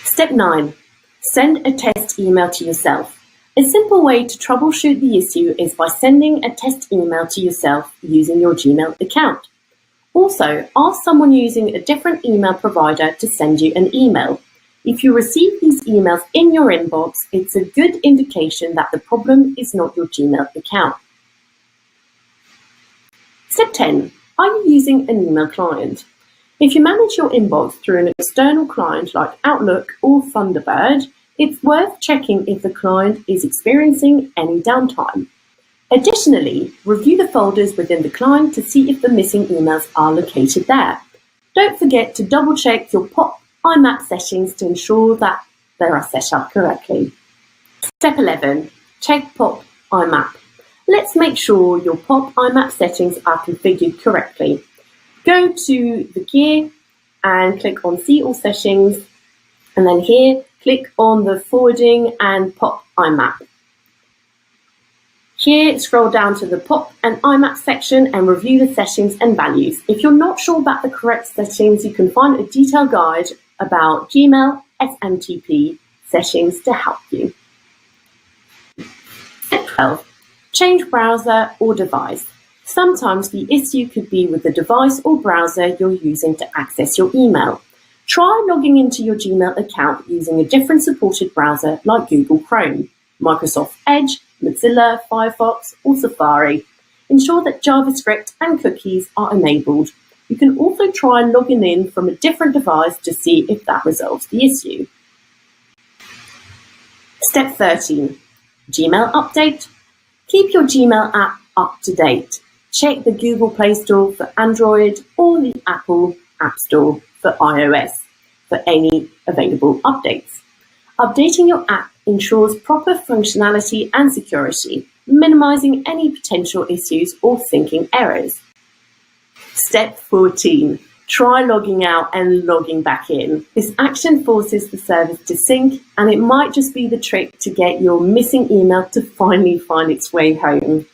Step 9. Send a test email to yourself. A simple way to troubleshoot the issue is by sending a test email to yourself using your Gmail account. Also, ask someone using a different email provider to send you an email. If you receive these emails in your inbox, it's a good indication that the problem is not your Gmail account. Step 10. Are you using an email client? If you manage your inbox through an external client like Outlook or Thunderbird, it's worth checking if the client is experiencing any downtime. Additionally, review the folders within the client to see if the missing emails are located there. Don't forget to double-check your POP IMAP settings to ensure that they are set up correctly. Step 11. Check POP IMAP. Let's make sure your POP IMAP settings are configured correctly. Go to the gear and click on See All Settings, and then here click on the Forwarding and POP IMAP. Here, scroll down to the POP and IMAP section and review the settings and values. If you're not sure about the correct settings, you can find a detailed guide about Gmail SMTP settings to help you. Step 12. Change browser or device. Sometimes the issue could be with the device or browser you're using to access your email. Try logging into your Gmail account using a different supported browser like Google Chrome, Microsoft Edge, Mozilla, Firefox, or Safari. Ensure that JavaScript and cookies are enabled. You can also try logging in from a different device to see if that resolves the issue. Step 13. Gmail update. Keep your Gmail app up to date. Check the Google Play Store for Android or the Apple App Store for iOS for any available updates. Updating your app ensures proper functionality and security, minimizing any potential issues or syncing errors. Step 14. Try logging out and logging back in. This action forces the service to sync, and it might just be the trick to get your missing email to finally find its way home.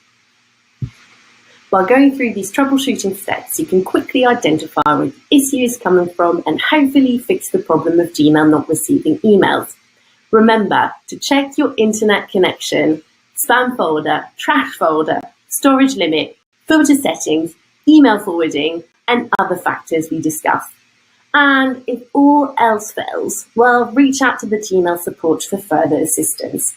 While going through these troubleshooting steps, you can quickly identify where the issue is coming from and hopefully fix the problem of Gmail not receiving emails. Remember to check your internet connection, spam folder, trash folder, storage limit, filter settings, email forwarding, and other factors we discussed. And if all else fails, well, reach out to the Gmail support for further assistance.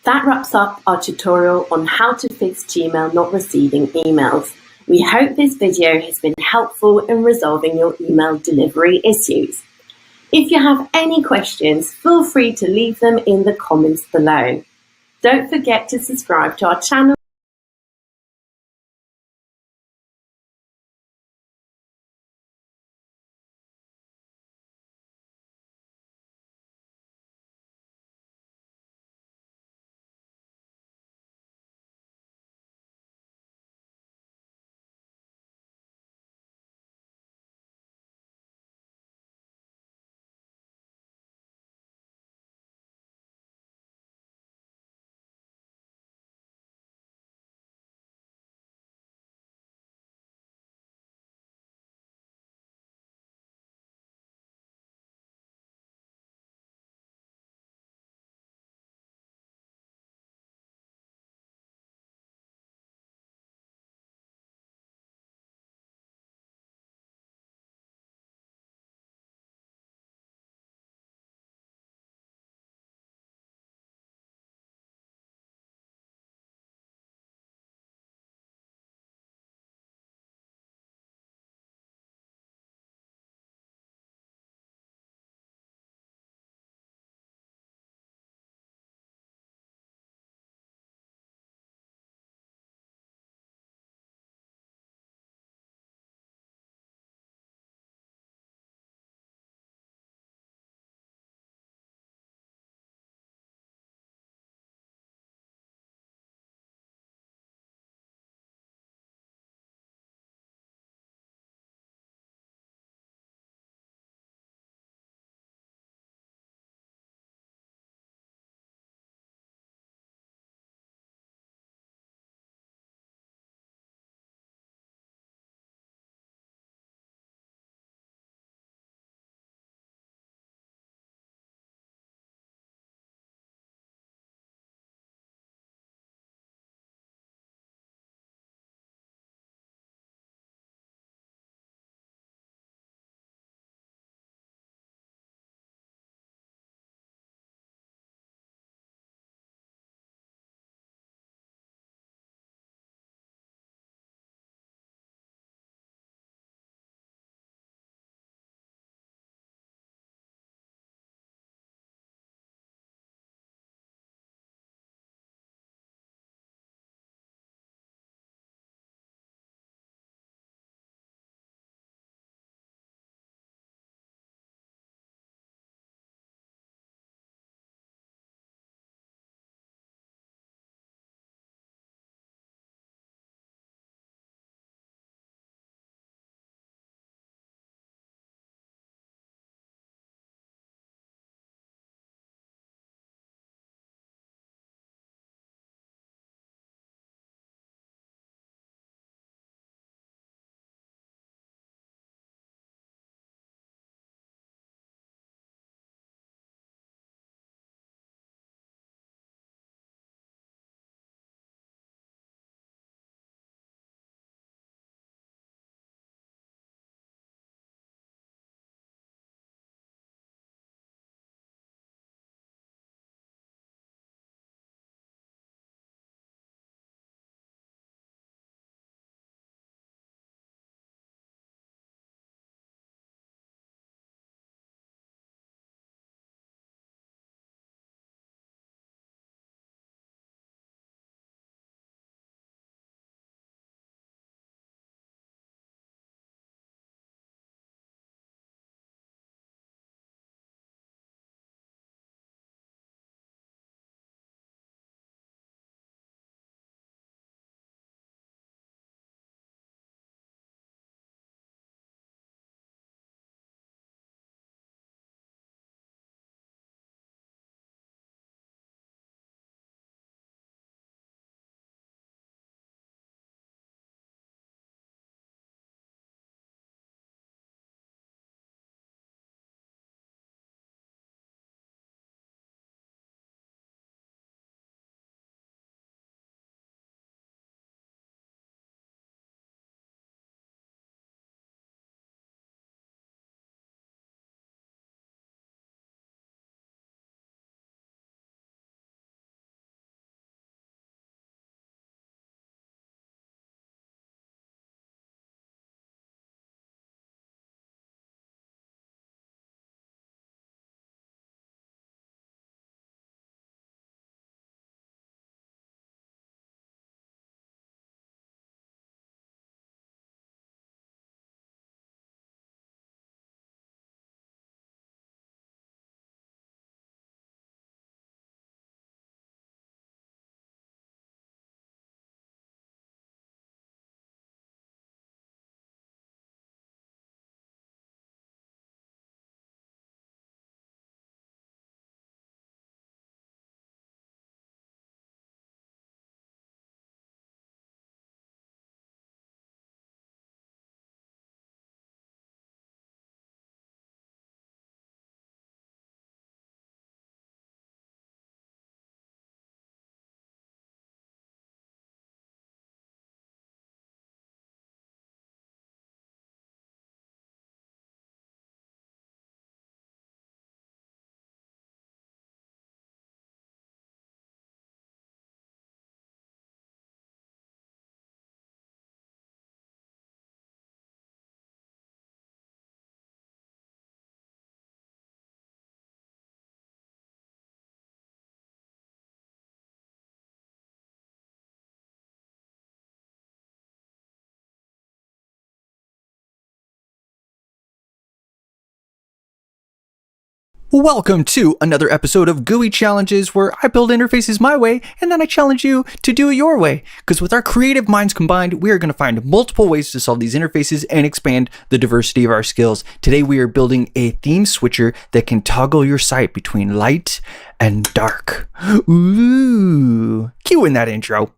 That wraps up our tutorial on how to fix Gmail not receiving emails. We hope this video has been helpful in resolving your email delivery issues. If you have any questions, feel free to leave them in the comments below. Don't forget to subscribe to our channel Welcome to another episode of GUI Challenges, where I build interfaces my way and then I challenge you to do it your way. Because with our creative minds combined, we are going to find multiple ways to solve these interfaces and expand the diversity of our skills. Today we are building a theme switcher that can toggle your site between light and dark. Ooh, cue in that intro.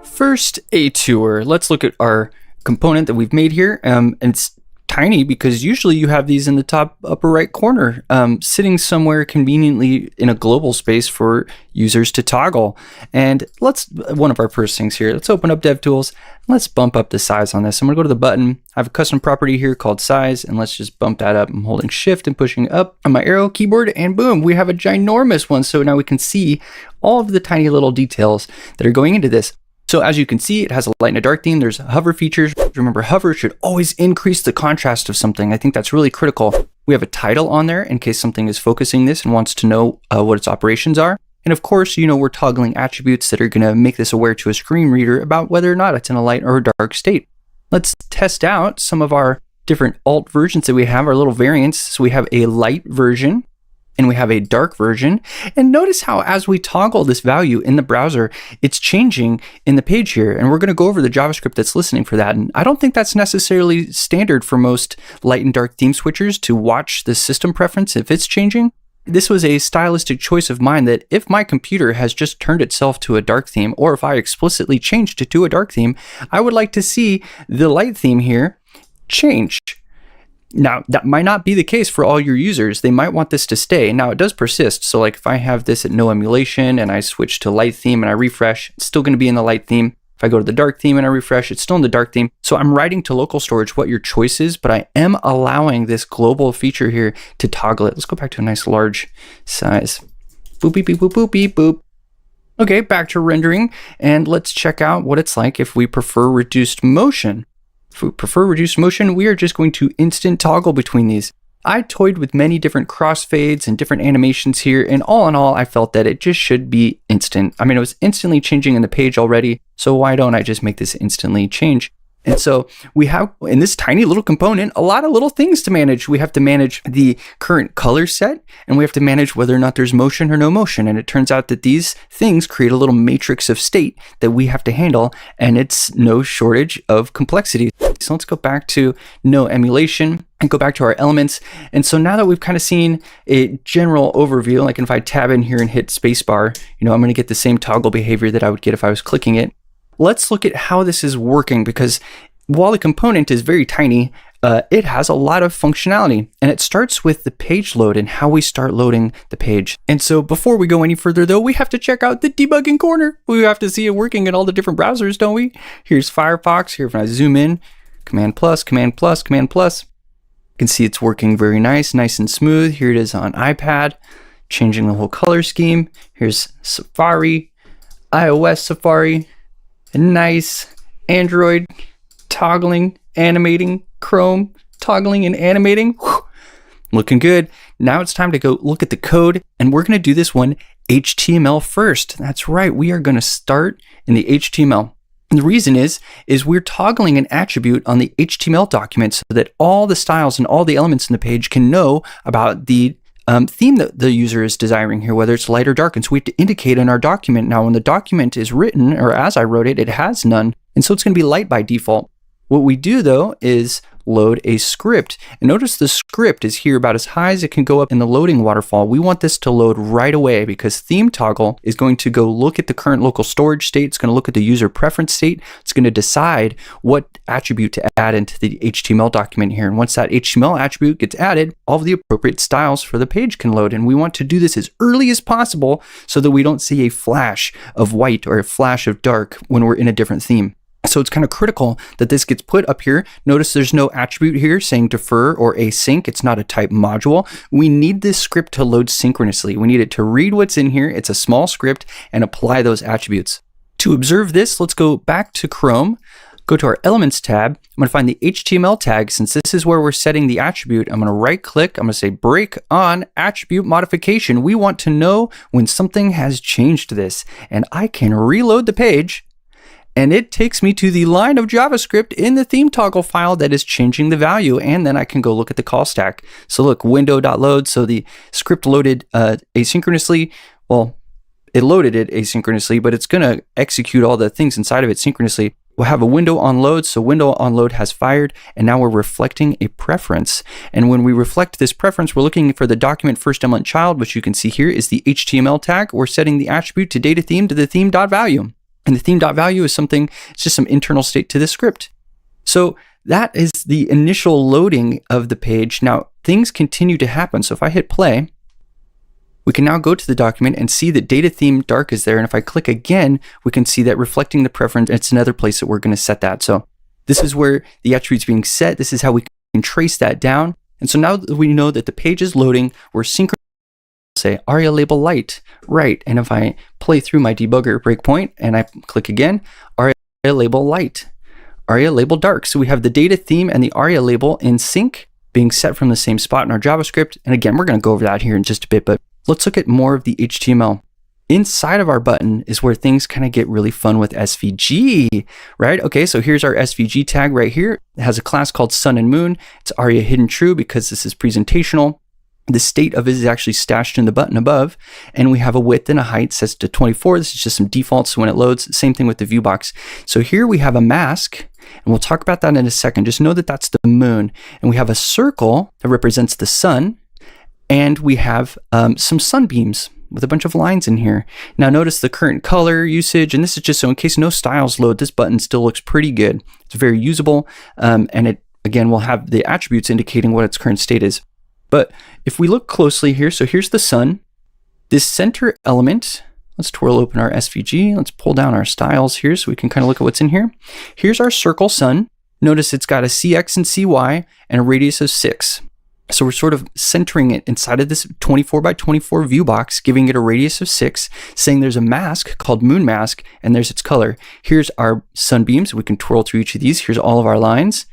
First, a tour. Let's look at our component that we've made here. And it's tiny because usually you have these in the top upper right corner, sitting somewhere conveniently in a global space for users to toggle. And one of our first things here, let's open up DevTools. Let's bump up the size on this. I'm gonna go to the button. I have a custom property here called size, and let's just bump that up. I'm holding shift and pushing up on my arrow keyboard, and boom, we have a ginormous one. So now we can see all of the tiny little details that are going into this. So as you can see, it has a light and a dark theme. There's hover features. Remember, hover should always increase the contrast of something. I think that's really critical. We have a title on there in case something is focusing this and wants to know what its operations are. And of course, we're toggling attributes that are going to make this aware to a screen reader about whether or not it's in a light or a dark state. Let's test out some of our different alt versions that we have, our little variants. So we have a light version, and we have a dark version. And notice how as we toggle this value in the browser, it's changing in the page here. And we're going to go over the JavaScript that's listening for that. And I don't think that's necessarily standard for most light and dark theme switchers to watch the system preference if it's changing. This was a stylistic choice of mine that if my computer has just turned itself to a dark theme, or if I explicitly changed it to a dark theme, I would like to see the light theme here change. Now, that might not be the case for all your users. They might want this to stay. Now, it does persist. So like if I have this at no emulation and I switch to light theme and I refresh, it's still going to be in the light theme. If I go to the dark theme and I refresh, it's still in the dark theme. So I'm writing to local storage what your choice is, but I am allowing this global feature here to toggle it. Let's go back to a nice large size. Boop, beep, beep, boop, boop, beep, boop. Okay, back to rendering. And let's check out what it's like if we prefer reduced motion. If we prefer reduced motion, we are just going to instant toggle between these. I toyed with many different crossfades and different animations here, and all in all, I felt that it just should be instant. I mean, it was instantly changing in the page already, so why don't I just make this instantly change? And so we have, in this tiny little component, a lot of little things to manage. We have to manage the current color set, and we have to manage whether or not there's motion or no motion. And it turns out that these things create a little matrix of state that we have to handle, and it's no shortage of complexity. So let's go back to no emulation and go back to our elements. And so now that we've kind of seen a general overview, like if I tab in here and hit spacebar, I'm going to get the same toggle behavior that I would get if I was clicking it. Let's look at how this is working, because while the component is very tiny, it has a lot of functionality, and it starts with the page load and how we start loading the page. And so before we go any further though, we have to check out the debugging corner. We have to see it working in all the different browsers, don't we? Here's Firefox. Here, if I zoom in, Command plus, Command plus, Command plus. You can see it's working very nice and smooth. Here it is on iPad, changing the whole color scheme. Here's Safari, iOS Safari. Nice. Android, toggling, animating, Chrome, toggling and animating. Whew. Looking good. Now it's time to go look at the code, and we're going to do this one HTML first. That's right. We are going to start in the HTML. And the reason is we're toggling an attribute on the HTML document so that all the styles and all the elements in the page can know about the theme that the user is desiring here, whether it's light or dark. And so we have to indicate in our document. Now, when the document is written, or as I wrote it, it has none. And so it's going to be light by default. What we do though is load a script. And notice the script is here about as high as it can go up in the loading waterfall. We want this to load right away because theme toggle is going to go look at the current local storage state. It's going to look at the user preference state. It's going to decide what attribute to add into the HTML document here. And once that HTML attribute gets added, all of the appropriate styles for the page can load. And we want to do this as early as possible so that we don't see a flash of white or a flash of dark when we're in a different theme. So it's kind of critical that this gets put up here. Notice there's no attribute here saying defer or async. It's not a type module. We need this script to load synchronously. We need it to read what's in here. It's a small script, and apply those attributes. To observe this, let's go back to Chrome, go to our Elements tab. I'm going to find the HTML tag. Since this is where we're setting the attribute, I'm going to right click. I'm going to say break on attribute modification. We want to know when something has changed to this, and I can reload the page. and it takes me to the line of JavaScript in the theme toggle file that is changing the value. And then I can go look at the call stack. So look, window.load. So the script loaded asynchronously. Well, it loaded it asynchronously, but it's going to execute all the things inside of it synchronously. We'll have a window on load. So window on load has fired, and now we're reflecting a preference. And when we reflect this preference, we're looking for the document first element child, which you can see here is the HTML tag. We're setting the attribute to data theme to the theme.value. And the theme.value is something, it's just some internal state to the script. So that is the initial loading of the page. Now things continue to happen. So if I hit play, we can now go to the document and see that data theme dark is there. And if I click again, we can see that reflecting the preference, it's another place that we're going to set that. So this is where the attribute's being set. This is how we can trace that down. And so now that we know that the page is loading, we're synchronizing, say aria label light, right. And if I play through my debugger breakpoint and I click again, aria label light, aria label dark. So we have the data theme and the aria label in sync being set from the same spot in our JavaScript. And again, we're going to go over that here in just a bit, but let's look at more of the HTML. Inside of our button is where things kind of get really fun with SVG, right? Okay, so here's our SVG tag right here. It has a class called sun and moon. It's aria hidden true because this is presentational. The state of it is actually stashed in the button above. And we have a width and a height set to 24. This is just some defaults. So when it loads, same thing with the view box. So here we have a mask, and we'll talk about that in a second. Just know that that's the moon. And we have a circle that represents the sun. And we have some sunbeams with a bunch of lines in here. Now notice the current color usage, and this is just so in case no styles load, this button still looks pretty good. It's very usable, and it, again, will have the attributes indicating what its current state is. But if we look closely here, so here's the sun. This center element, let's twirl open our SVG. Let's pull down our styles here so we can kind of look at what's in here. Here's our circle sun. Notice it's got a CX and CY and a radius of 6. So we're sort of centering it inside of this 24 by 24 view box, giving it a radius of 6, saying there's a mask called moon mask, and there's its color. Here's our sunbeams. We can twirl through each of these. Here's all of our lines.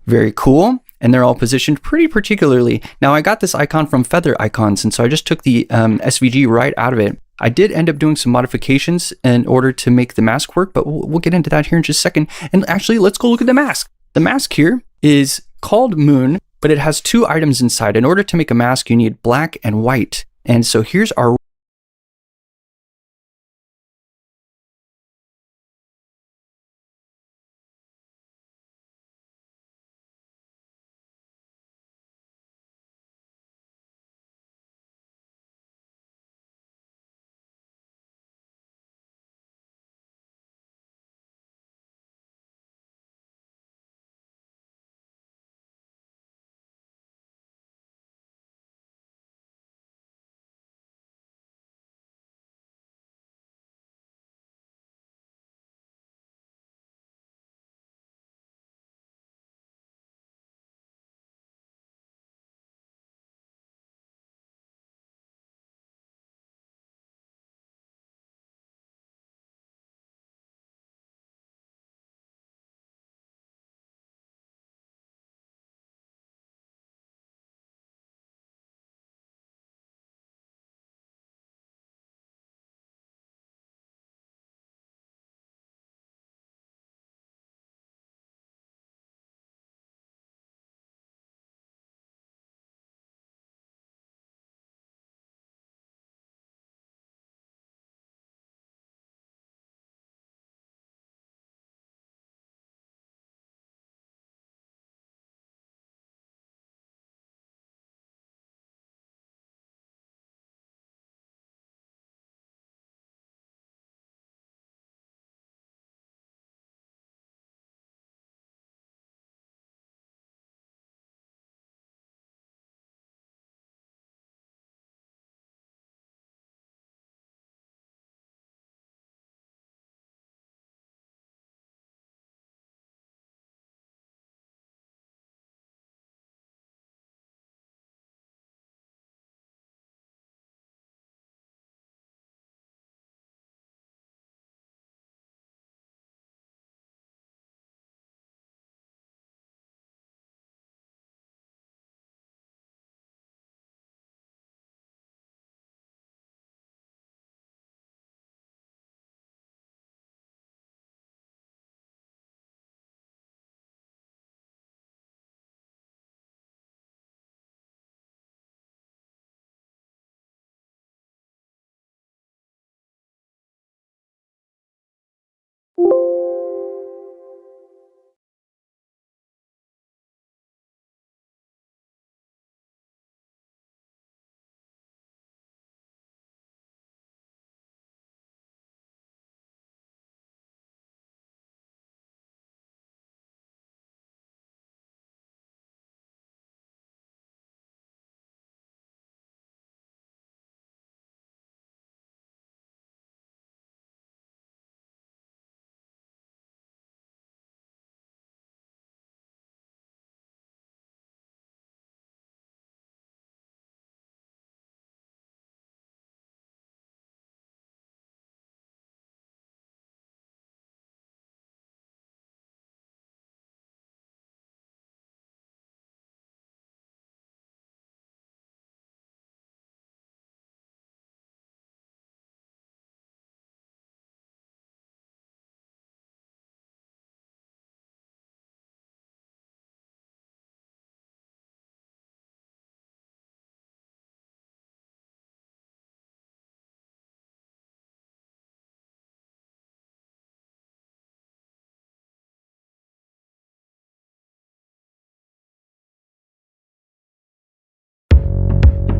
Very cool. And they're all positioned pretty particularly. Now I got this icon from Feather Icons, and so I just took the SVG right out of it. I did end up doing some modifications in order to make the mask work, but we'll get into that here in just a second. And actually, let's go look at the mask. The mask here is called moon, but it has 2 items inside. In order to make a mask, you need black and white. And so here's our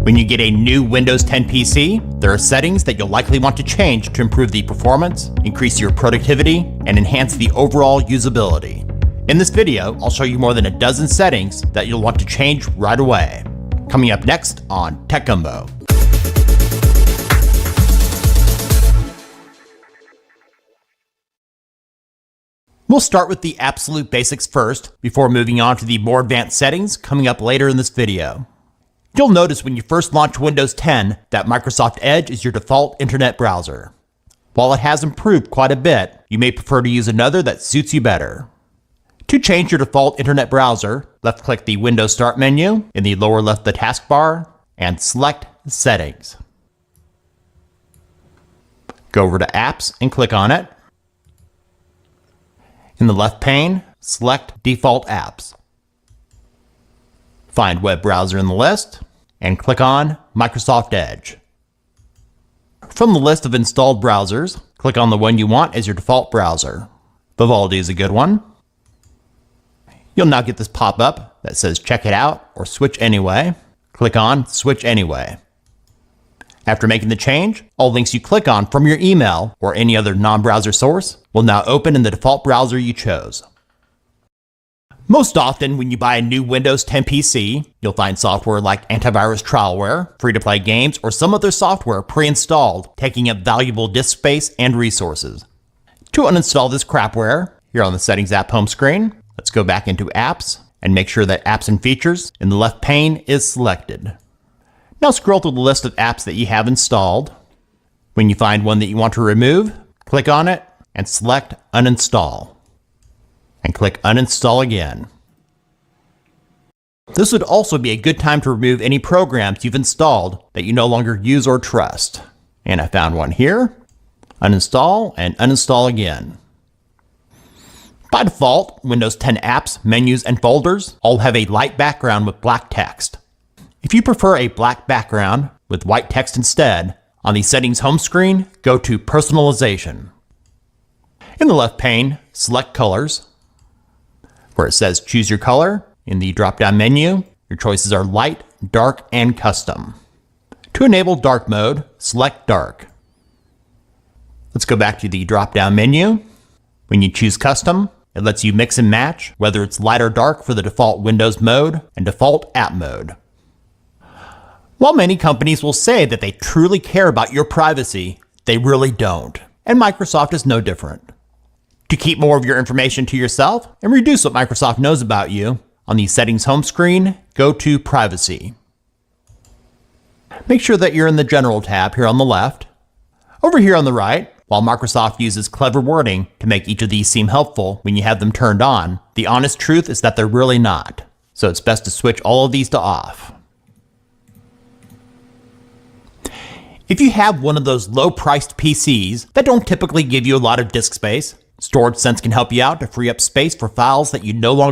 When you get a new Windows 10 PC, there are settings that you'll likely want to change to improve the performance, increase your productivity, and enhance the overall usability. In this video, I'll show you more than a dozen settings that you'll want to change right away. Coming up next on Tech Gumbo. We'll start with the absolute basics first, before moving on to the more advanced settings coming up later in this video. You'll notice when you first launch Windows 10 that Microsoft Edge is your default internet browser. While it has improved quite a bit, you may prefer to use another that suits you better. To change your default internet browser, left-click the Windows Start menu in the lower left of the taskbar and select Settings. Go over to Apps and click on it. In the left pane, select Default Apps. Find Web Browser in the list and click on Microsoft Edge. From the list of installed browsers, click on the one you want as your default browser. Vivaldi is a good one. You'll now get this pop-up that says check it out or switch anyway. Click on Switch Anyway. After making the change, all links you click on from your email or any other non-browser source will now open in the default browser you chose. Most often, when you buy a new Windows 10 PC, you'll find software like antivirus trialware, free-to-play games, or some other software pre-installed, taking up valuable disk space and resources. To uninstall this crapware, here on the Settings app home screen, let's go back into Apps and make sure that Apps and Features in the left pane is selected. Now scroll through the list of apps that you have installed. When you find one that you want to remove, click on it and select Uninstall. And click Uninstall again. This would also be a good time to remove any programs you've installed that you no longer use or trust. And I found one here. Uninstall and uninstall again. By default, Windows 10 apps, menus, and folders all have a light background with black text. If you prefer a black background with white text instead, on the Settings home screen, go to Personalization. In the left pane, select Colors. Where it says Choose Your Color, in the drop-down menu, your choices are Light, Dark, and Custom. To enable Dark mode, select Dark. Let's go back to the drop-down menu. When you choose Custom, it lets you mix and match whether it's light or dark for the default Windows mode and default app mode. While many companies will say that they truly care about your privacy, they really don't, and Microsoft is no different. To keep more of your information to yourself and reduce what Microsoft knows about you, on the Settings home screen, go to Privacy. Make sure that you're in the General tab here on the left. Over here on the right, while Microsoft uses clever wording to make each of these seem helpful when you have them turned on, the honest truth is that they're really not, so it's best to switch all of these to off. If you have one of those low-priced PCs that don't typically give you a lot of disk space, StorageSense can help you out to free up space for files that you no longer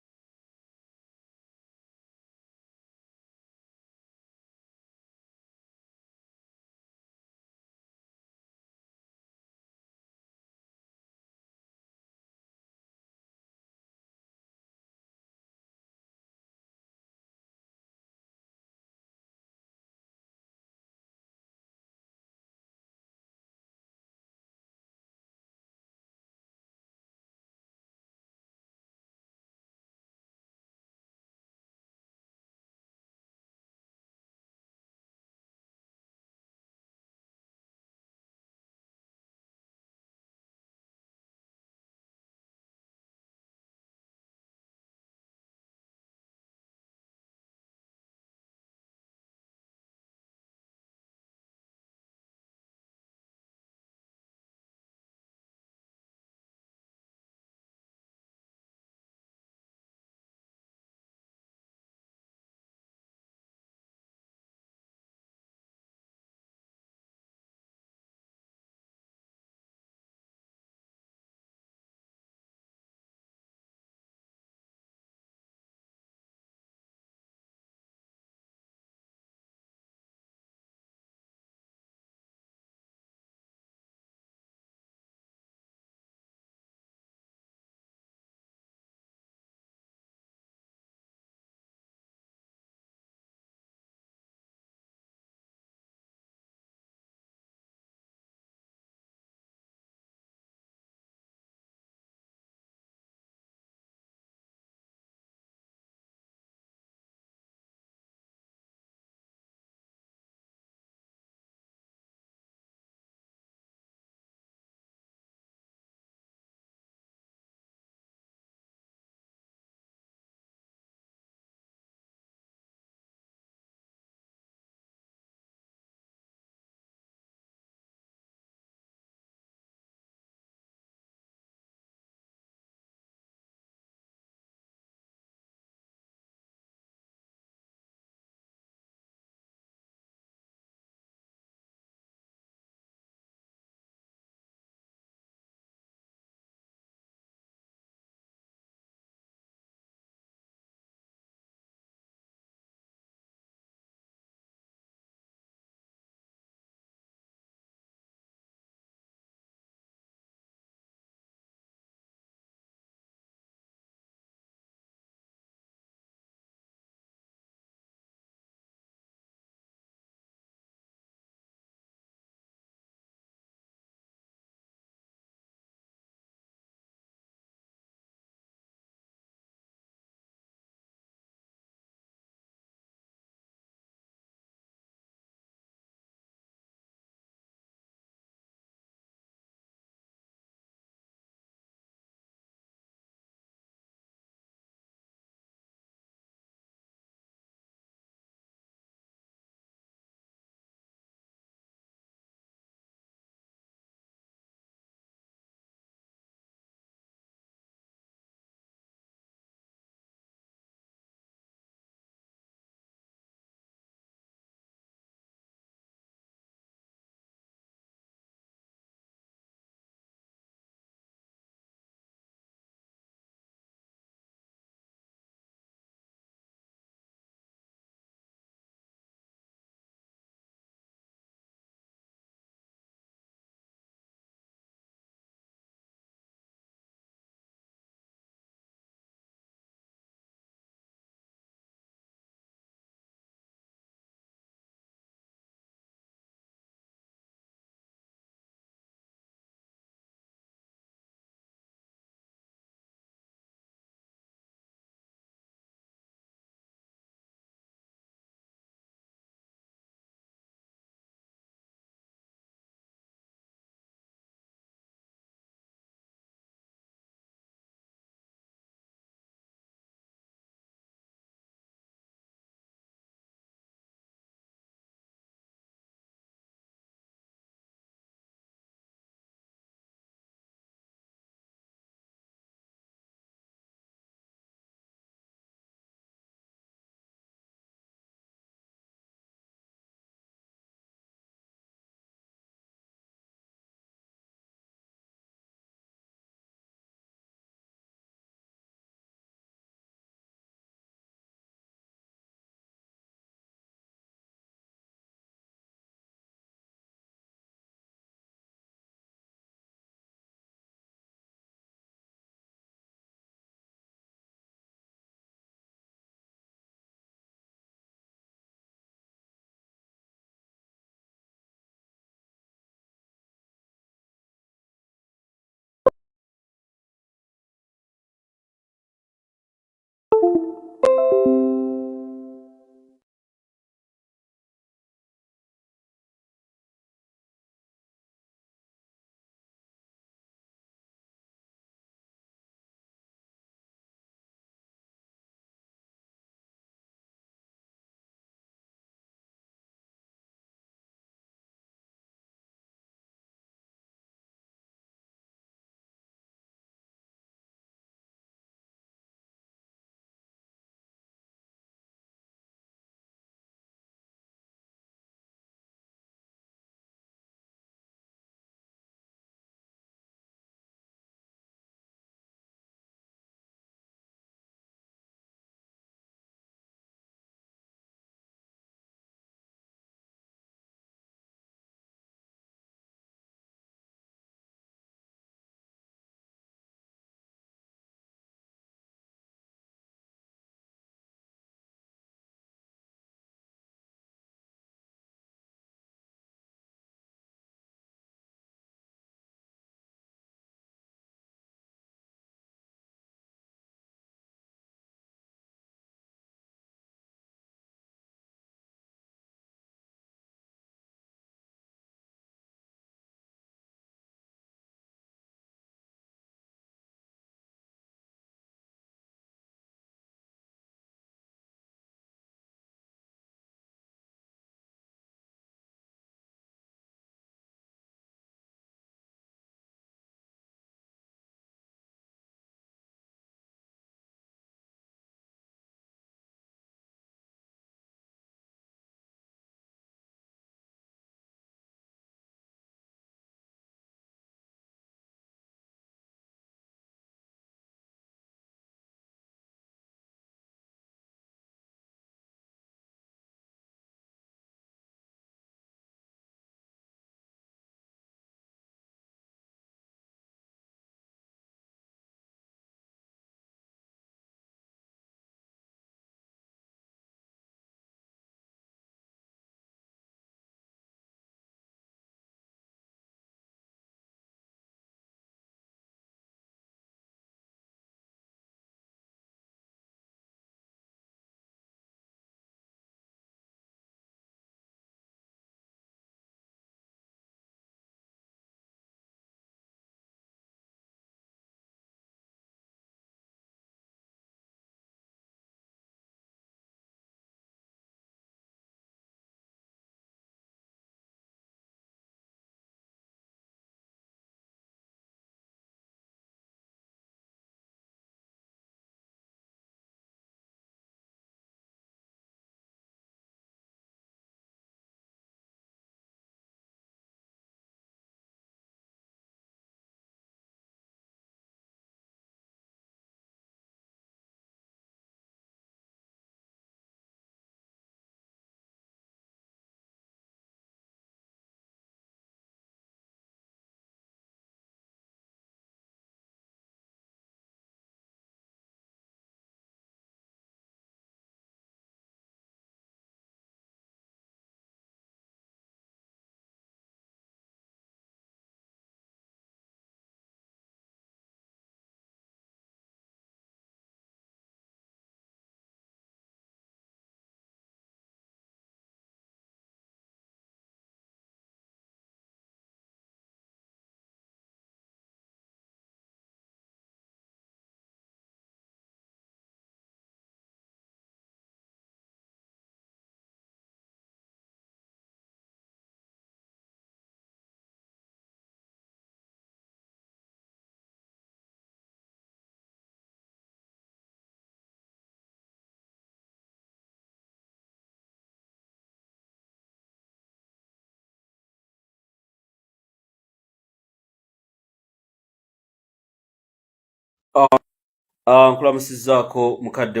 nkulamusizaako mukadde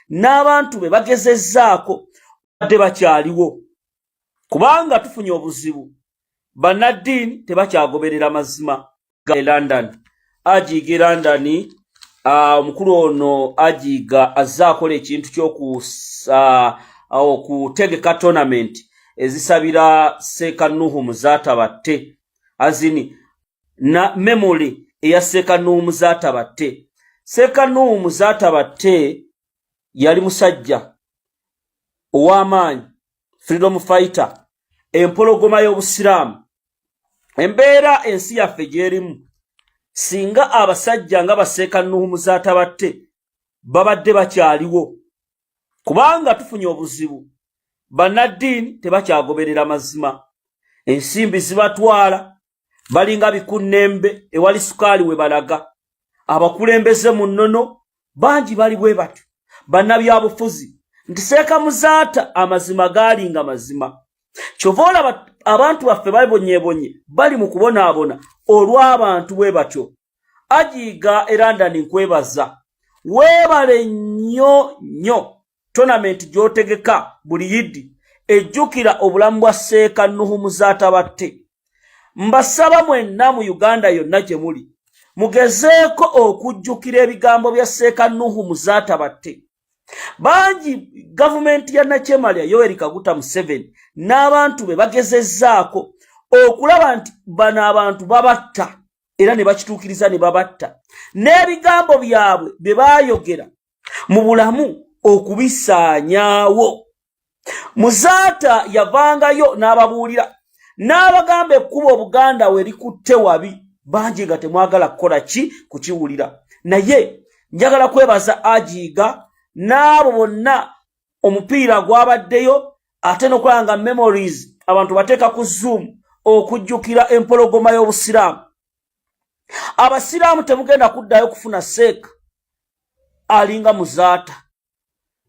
n'abantu be bagezezzaako badde bakyaliwo kubanga tufunye obuzibu bannaddiini tebakyagoberera mazima e London ajiiga e London omukulu ono ajiiga azze akola ekintu ky'okutegeka tournament ezisabira Seeka Nuhu Muzaatabatte azini na memory eya Seeka Nuhu Muzaatabatte. Seeka Nuhu Muzaatabatte yali musajja ow'amaanyi, freedom fighter, empologoma y'obusiraamu. Embeera ensi yaffe gy'erimu singa abasajja nga Seeka Nuhu Muzaatabatte babadde bakyaliwo kubanga tufunye obuzibu bannaddiini tebakyagoberera mazima, ensimbi zibatwala balinga bikunnembe ewali sukaali we balaga, abakulembeze mu nnono bangi bali bwe batyo, bannabyabufuzi nti Seeka Muzaata amazima gaalinga mazima. Kyova olaba abantu baffe babonyeebonye bali mu kubonaabona olw'abantu bwe batyo. Ajiiga e London nkwebaza, weebale nnyo tournament gy'otegeka buli yiddi ejjukira obulamu bwa Seeka Nuhu Muzaatabatte. Mbasaba mwenna mu Uganda yonna gye muli mugezeeko okujjukira ebigambo bya Seeka Nuhu Muzaatabatte. Bangi gavumenti ya Nakyemalia Yoweri Kaguta Museveni n'abantu be bagezezzaako okulaba nti bano abantu babatta era ne bakituukiriza ne babatta, n'ebigambo byabwe bye baayogera mu bulamu okubisaanyaawo. Muzaata yavangayo n'ababuulira n'abagamba ekkubo Buganda we likutte wabi, bangi nga temwagala kukola ki kukiwulira. Naye njagala kwebaza ajiiga n'abo bonna omupiira gwabaddeyo ate n'okulanga memories abantu bateeka ku Zoom okujjukira empologoma y'obusiraamu. Abasiraamu temugenda kuddayo kufuna Seeka alinga Muzaata.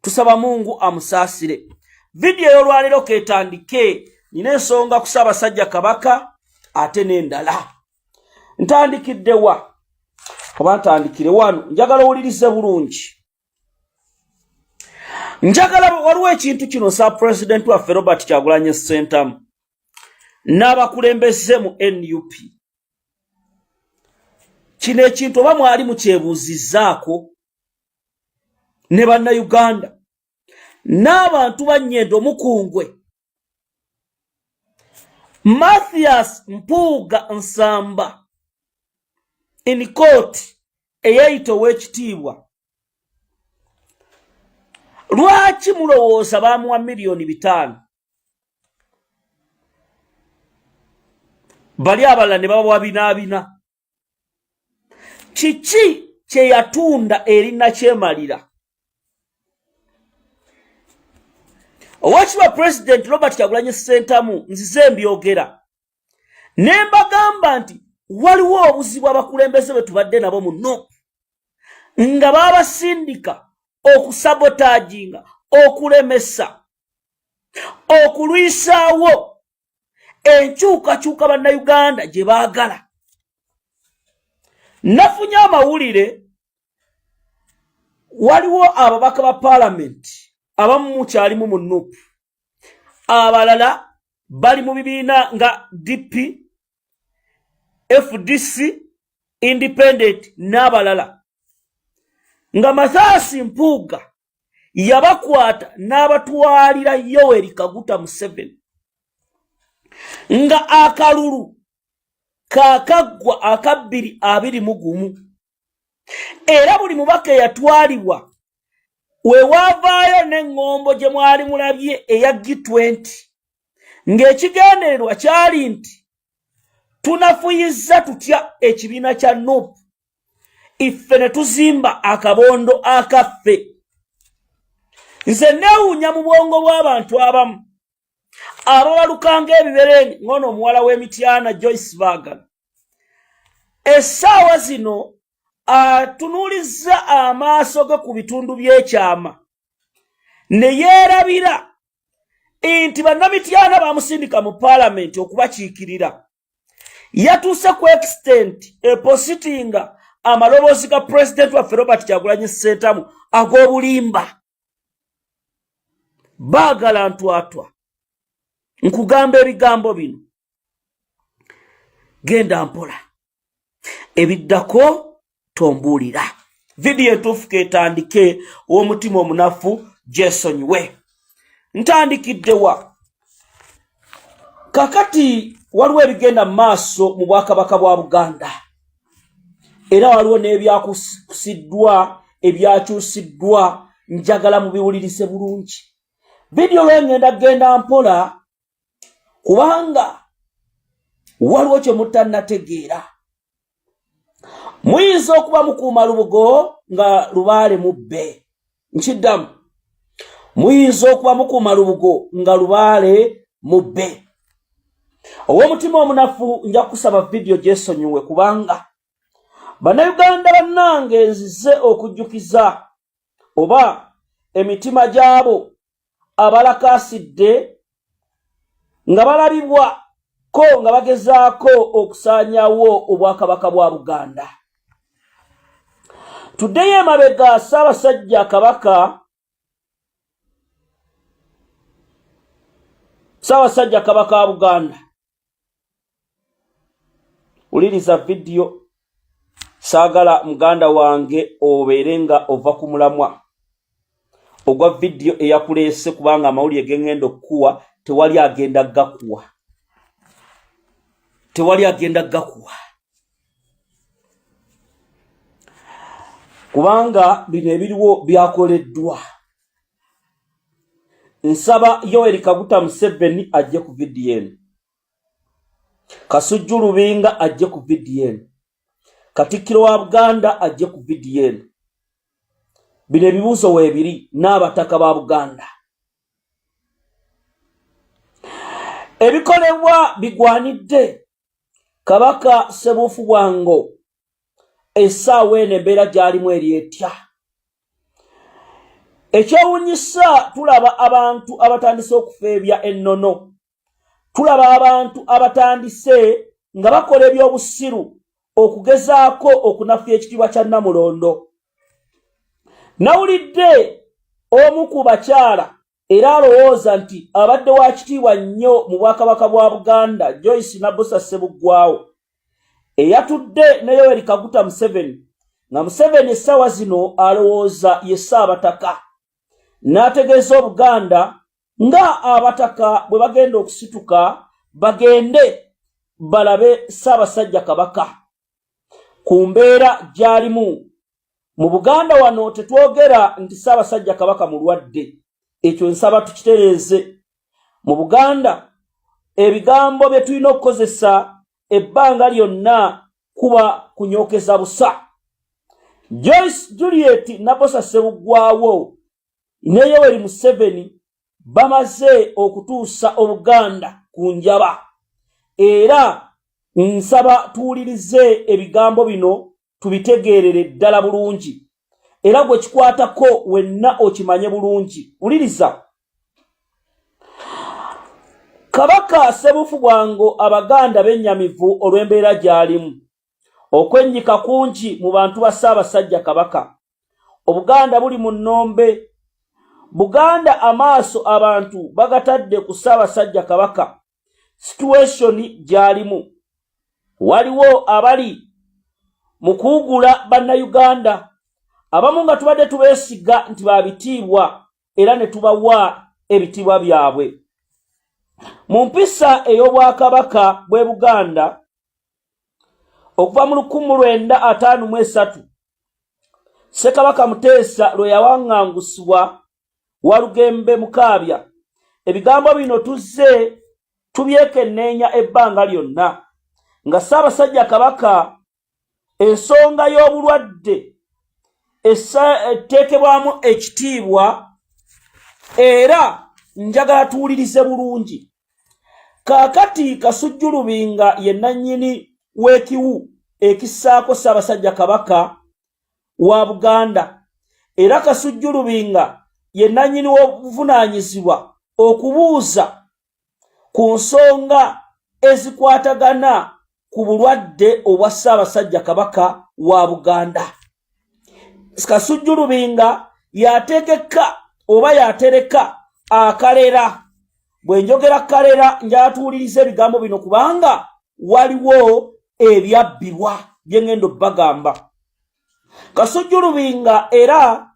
Tusaba Mungu amusaasire. Video y'olwaleero ketandike, nina ensonga ku Ssaabasajja Kabaka ate n'endala. Ntandikidde wa? Oba ntandikire wano, njagala owulirize bulungi. Njagala waliwo ekintu kino sa President waffe Robert Kyagulanyi Ssentamu n'abakulembeze mu NUP. Kino ekintu oba mwali mukyebuuzizzaako ne bannayuganda n'abantu ba Nnyendo Mukungwe, Mathias Mpuuga Nsamba in court eyayita ow'ekitiibwa. Lwaki mulowooza baamuwa $5,000,000 bali abalala ne babawa binaabina? Kiki kye yatunda eri Nakyemalira? Owakiba President Robert Kyagulanyi Ssentamu nzize mbyogera ne mbagamba nti waliwo obuzibu abakulembeze be tubadde nabo muno nga baabasindika okusabotaginga, okulemesa, okulwisaawo enkyukakyuka bannayuganda gye baagala. Nafunye amawulire waliwo ababaka ba Parliament abamu mukyalimu mu NUP, abalala bali mu bibiina nga DP, FDC, Independent n'abalala, nga Mathias Mpuuga yabakwata n'abatwalira Yoweri Kaguta Museveni nga akalulu kaakaggwa 221, era buli mubaka eyatwalibwa we waavaayo n'eŋŋombo gye mwali mulabye eya G20 ng'ekigendererwa kyali nti tunafuyizza tutya ekibiina kya NUP, iffe ne tuzimba akabondo akaffe. Nze neewuunya mu bwongo bw'abantu abamu ababalukanga ebibereni ng'ono omuwala w'Emityana Joyce Bagan. Essaawa zino atunuulizza amaaso ge ku bitundu by'ekyama ne yeerabira nti bannamityana bamusindika mu Parliament okubakiikirira. Yatuuse ku extent epositinga amaloboozi ga president waffe Robert Kyagulanyi Ssentamu ag'obulimba baagala ntwatwa. Nkugamba ebigambo bino genda mpola ebiddako tombuulira. Vidiyo entuufu ketandike ow'omutima omunafu gyesonyiwe. Ntandikidde wa kakati waliwo ebigenda mu maaso mu Bwakabaka bwa Buganda era waliwo n'ebyakusiddwa ebyakyusiddwa njagala mubiwulirize bulungi. Vidiyo lwengenda genda mpola kubanga waliwo kye mutannategeera. Muyinza okuba mukuuma lubugo nga lubaale mubbe. Nkiddamu, muyinza okuba mukuuma lubugo nga lubaale mubbe. Ow'omutima omunafu nja kusaba vidiyo gyesonyiwe kubanga Bannayuganda bannange nzize okujjukiza oba emitima gyabo abalakaasidde nga balabibwa ko nga bagezaako okusaanyawo Obwakabaka bwa Buganda. Tuddeyo emabega Ssaabasajja Kabaka wa Buganda. Uliriza vidiyo. Saagala muganda wange obeere nga ova ku mulamwa ogwa vidiyo eyakuleese kubanga amawulire gengenda okukuwa tewali agenda gakuwa. Kubanga bino ebiriwo byakoleddwa. Nsaba Yoweri Kaguta Museveni ajje ku vidiyo eno. Kasujju Lubinga ajje ku vidiyo eno. Katikkiro wa Buganda ajje ku vidiyo eno. Bino ebibuuzo weebiri n'abataka ba Buganda. Ebikolebwa bigwanidde Kabaka Ssebuufu Bwango essaawa eno embeera gy'alimu eri etya. Ekyewuunyisa tulaba abantu abatandise okufeebya ennono. Tulaba abantu abatandise nga bakola ebyobusiru okugezaako okunafya ekitiibwa kya Namulondo. Nawulidde omu ku bakyala era alowooza nti abadde wa kitiibwa nnyo mu Bwakabaka bwa Buganda, Joyce Nabbusa Ssebuggwawo, eyatudde ne Yoweri Kaguta Museveni, nga Museveni essaawa zino alowooza ye Ssaabataka. N'ategeeza Obuganda nga abataka bwe bagenda okusituka bagende balabe Ssaabasajja Kabaka. Ku mbeera gy'alimu mu Buganda wano tetwogera nti Ssaabasajja Kabaka mulwadde. Ekyo nsaba tukitereeze. Mu Buganda ebigambo bye tulina okukozesa ebbanga lyonna kuba kunyookeza busa. Joyce Juliet Nabbosa Ssebuggwawo ne Yoweri Museveni bamaze okutuusa Obuganda ku njaba. Era nsaba tuwulirize ebigambo bino tubitegeerere ddala bulungi. Era gwe kikwatako wenna okimanye bulungi. Wuliriza. Kabaka Ssebuufu Bwango Abaganda bennyamivu olw'embeera gy'alimu. Okwennyika kungi mu bantu ba Ssaabasajja Kabaka. Obuganda buli mu nnombe. Buganda amaaso abantu bagatadde ku Ssaabasajja Kabaka. Situation gy'alimu. Waliwo abali mu kuwugula Bannayuganda. Abamu nga tubadde tubeesiga nti babitiibwa era ne tubawa ebitiibwa byabwe. Mu mpisa ey'Obwakabaka bw'e Buganda okuva mu 1953 Ssekabaka Muteesa lwe yawaŋŋangusibwa Walugembe Mukaabya. Ebigambo bino tuzze tubyekenneenya ebbanga lyonna nga Ssaabasajja Kabaka ensonga y'obulwadde etteekebwamu ekitiibwa era njagala tuwulirize bulungi. Kaakati Kasujju Lubinga ye nannyini w'ekiwu ekissaako Ssaabasajja Kabaka wa Buganda era Kasujju Lubinga ye nannyini w'obuvunaanyizibwa okubuuza ku nsonga ezikwatagana ku bulwadde obwa Ssaabasajja Kabaka wa Buganda. Kasujju Lubinga yategeka oba yatereka akalera. Bwe njogera kalera njatuuliriza ebigambo bino kubanga waliwo ebyabbirwa bye ngendo bagamba. Kasujju Lubinga era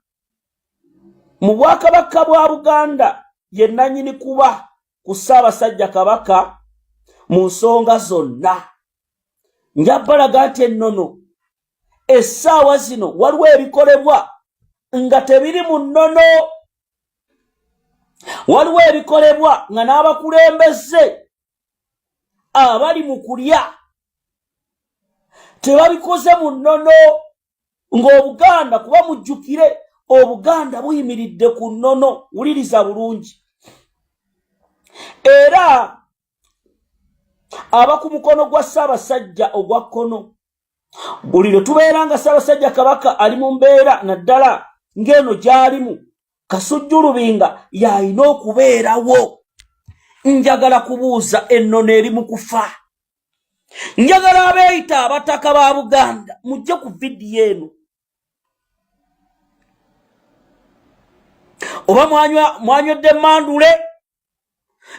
mu Bwakabaka bwa Buganda ye nannyini kuba ku Ssaabasajja Kabaka mu nsonga zonna. Njabalaga nti ennono essaawa zino waliwo ebikolebwa nga tebiri mu nnono. Waliwo ebikolebwa nga n'abakulembeze abali mu kulya tebabikoze mu nnono, ng'Obuganda kuba mujjukire Obuganda buyimiridde ku nnono. Wuliriza bulungi. Era aba ku mukono gwa Ssaabasajja ogwa kkono, buli lwe tubeera nga Ssaabasajja Kabaka ali mu mbeera naddala ng'eno gy'alimu, Kasujju Lubinga y'alina okubeerawo. Njagala kubuuza ennono eri mu kufa. Njagala abeeyita abataka ba Buganda mujje ku vidiyo eno. Oba mwanywedde emmandule?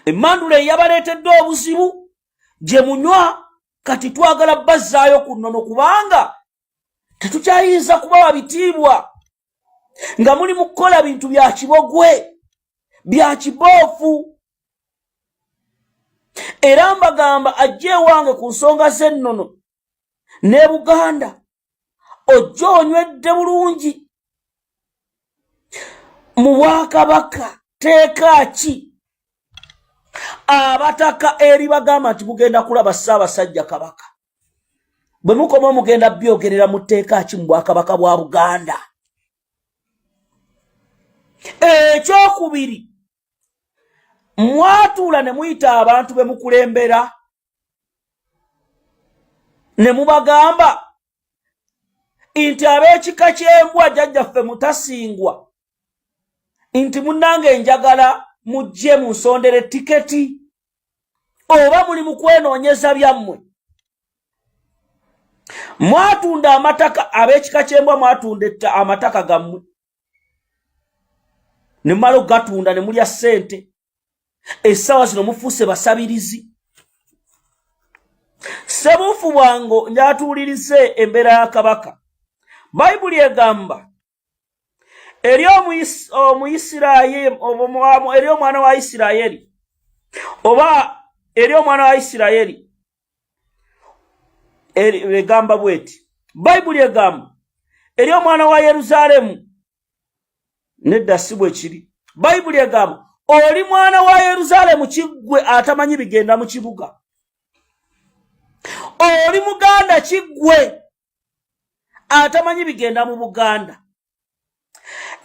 Emmandule eyabaleetedde obuzibu gye munywa kati twagala bazzaayo ku nnono kubanga tetukyayinza kubawa bitiibwa nga muli mu kukola bintu bya kibogwe bya kiboofu. Era mbagamba ajje ewange ku nsonga z'ennono ne Buganda ojja onywedde bulungi. Mu Bwakabaka teeka ki abataka eri bagamba nti mugenda kulaba Ssaabasajja Kabaka? Bwe mukoma mugenda byogerera mu tteeka ki mu Bwakabaka bwa Buganda? Ekyokubiri, mwatuula ne muyita abantu be mukulembera ne mubagamba nti ab'ekika ky'embwa jjajjaffe mutasingwa, nti munnange njagala mujje munsondere tiketi, oba muli mu kwenoonyeza byammwe. Mwatunda amataka, ab'ekika ky'embwa mwatunda amataka gammwe ne mmala ogatunda ne mulya ssente. Essaawa zino mufuuse basabirizi. Ssebuufu bwango njatuulirize embeera ya Kabaka. Bayibuli egamba eri Omuyisirayiri eri omwana wa Isirayiri oba eri omwana wa Isirayiri egamba bweti. Bayibuli egamba eri omwana wa Yeruzalemu nedda si bwe kiri. Bayibuli egamba oli mwana wa Yeruzalemu kiggwe atamanyi bigenda mu kibuga. Oli Muganda kiggwe atamanyi bigenda mu Buganda.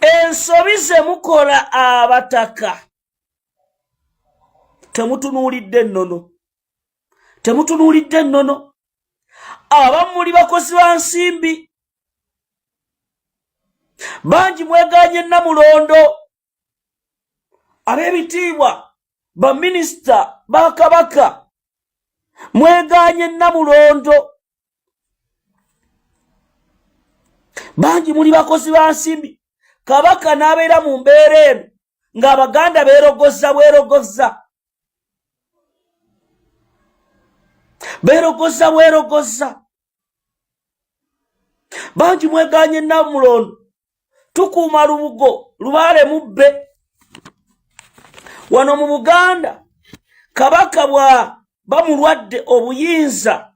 Ensobi ze mukola abataka temutunuulidde nnono. Temutunuulidde nnono. Abamu muli bakozi ba nsimbi. Bangi mweganye Namulondo. Ab'ebitiibwa baminisita ba Kabaka mweganye Namulondo. Bangi muli bakozi ba nsimbi. Kabaka n'abeera mu mbeera eno ng'Abaganda beerogozza bwerogozza. Beerogozza bwerogozza. Bangi mweganye Namulondo. Tukuuma lubugo lubaale mubbe. Wano mu Buganda Kabaka bamulwadde obuyinza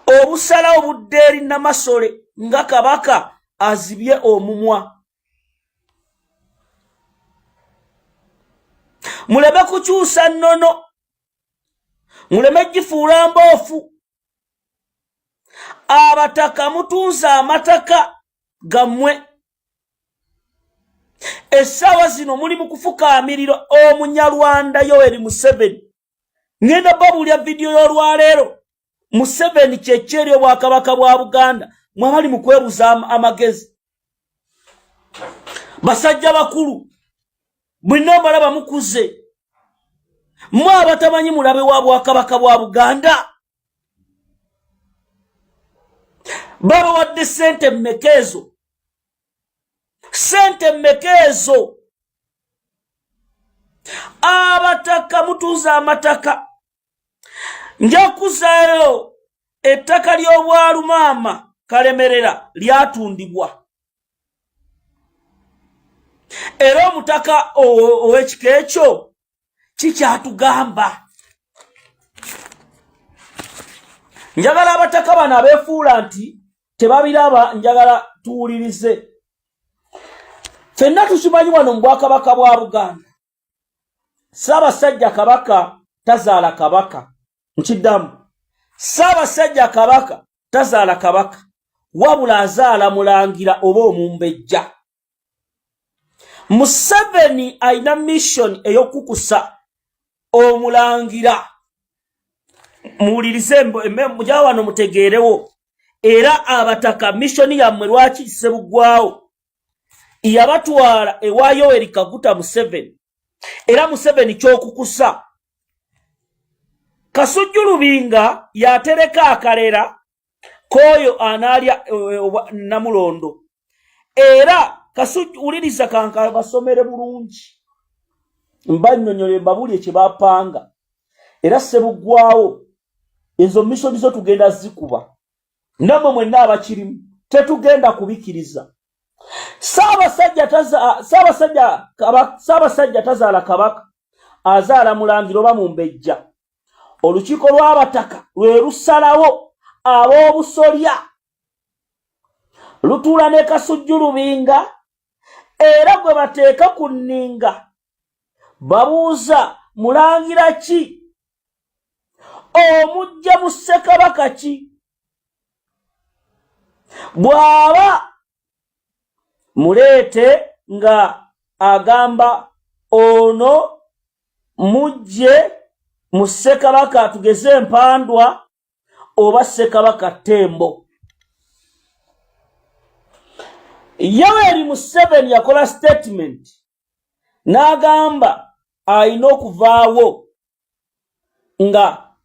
obusalawo budde eri Namasole nga Kabaka azibye omumwa. Muleme kukyusa nnono, muleme gifuula mboofu. Abataka mutunza amataka gammwe. Essaawa zino muli mu kufukaamirira Omunyarwanda Yoweri Museveni. Ngenda babuulya vidiyo y'olwaleero. Museveni kyeki eri Obwakabaka bwa Buganda mwabali mu kwebuza amagezi. Basajja bakulu bwinna mbalaba mukuze. Mwe abatamanyi mulabe wa Bwakabaka bwa Buganda babawadde ssente mmekeezo ssente mmekeezo abataka mutuuza amataka nja kuzaayo ettaka ly'obwalumaama Kalemerera lyatundibwa era omutaka ow'ekika ekyo kikyatugamba njagala abataka bano abeefuula nti tebabiraba njagala tuwulirize ffenna tukimanyi wano mu Bwakabaka bwa Buganda Ssaabasajja Kabaka tazaala kabaka nkiddamu Ssaabasajja Kabaka tazaala kabaka wabula azaala mulangira oba omumbejja Museveni ayina mission ey'okukusa omulangira muwulirize mujja wano mutegeerewo era abataka mission yammwe lwaki Ssebuggwawo yabatwala ewa Yoweri Kaguta Museveni era Museveni ky'okukusa Kasujju Lubinga yatereka akalera koyo analya Namulondo era Kasujju uliriza kanka basomere bulungi mbanyonyole babuli kye bapanga era Ssebuggwawo ezo mission zo tugenda zikuba namwe mwenna abakirimu tetugenda kubikiriza Ssaabasajja tazaala kabaka azaala mulangira oba mumbejja olukiiko lw'abataka lwe lusalawo ab'obusolya lutuula ne Kasujju Lubinga era gwe bateeka ku nninga babuuza mulangira ki omujja mu Ssekabaka ki bw'aba muleete nga agamba ono mujje mu Ssekabaka tugeze Empandwa oba Ssekabaka Ttembo Yoweri Museveni yakola statement n'agamba ayina okuvaawo nga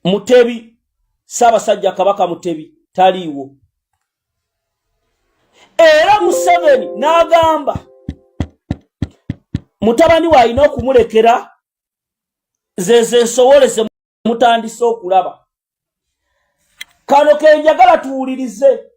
Mutebi Ssaabasajja Kabaka Mutebi taliiwo era Museveni n'agamba mutabani we ayina okumulekera zeze ensowoleze mutandise okulaba kano ke njagala tuwulirize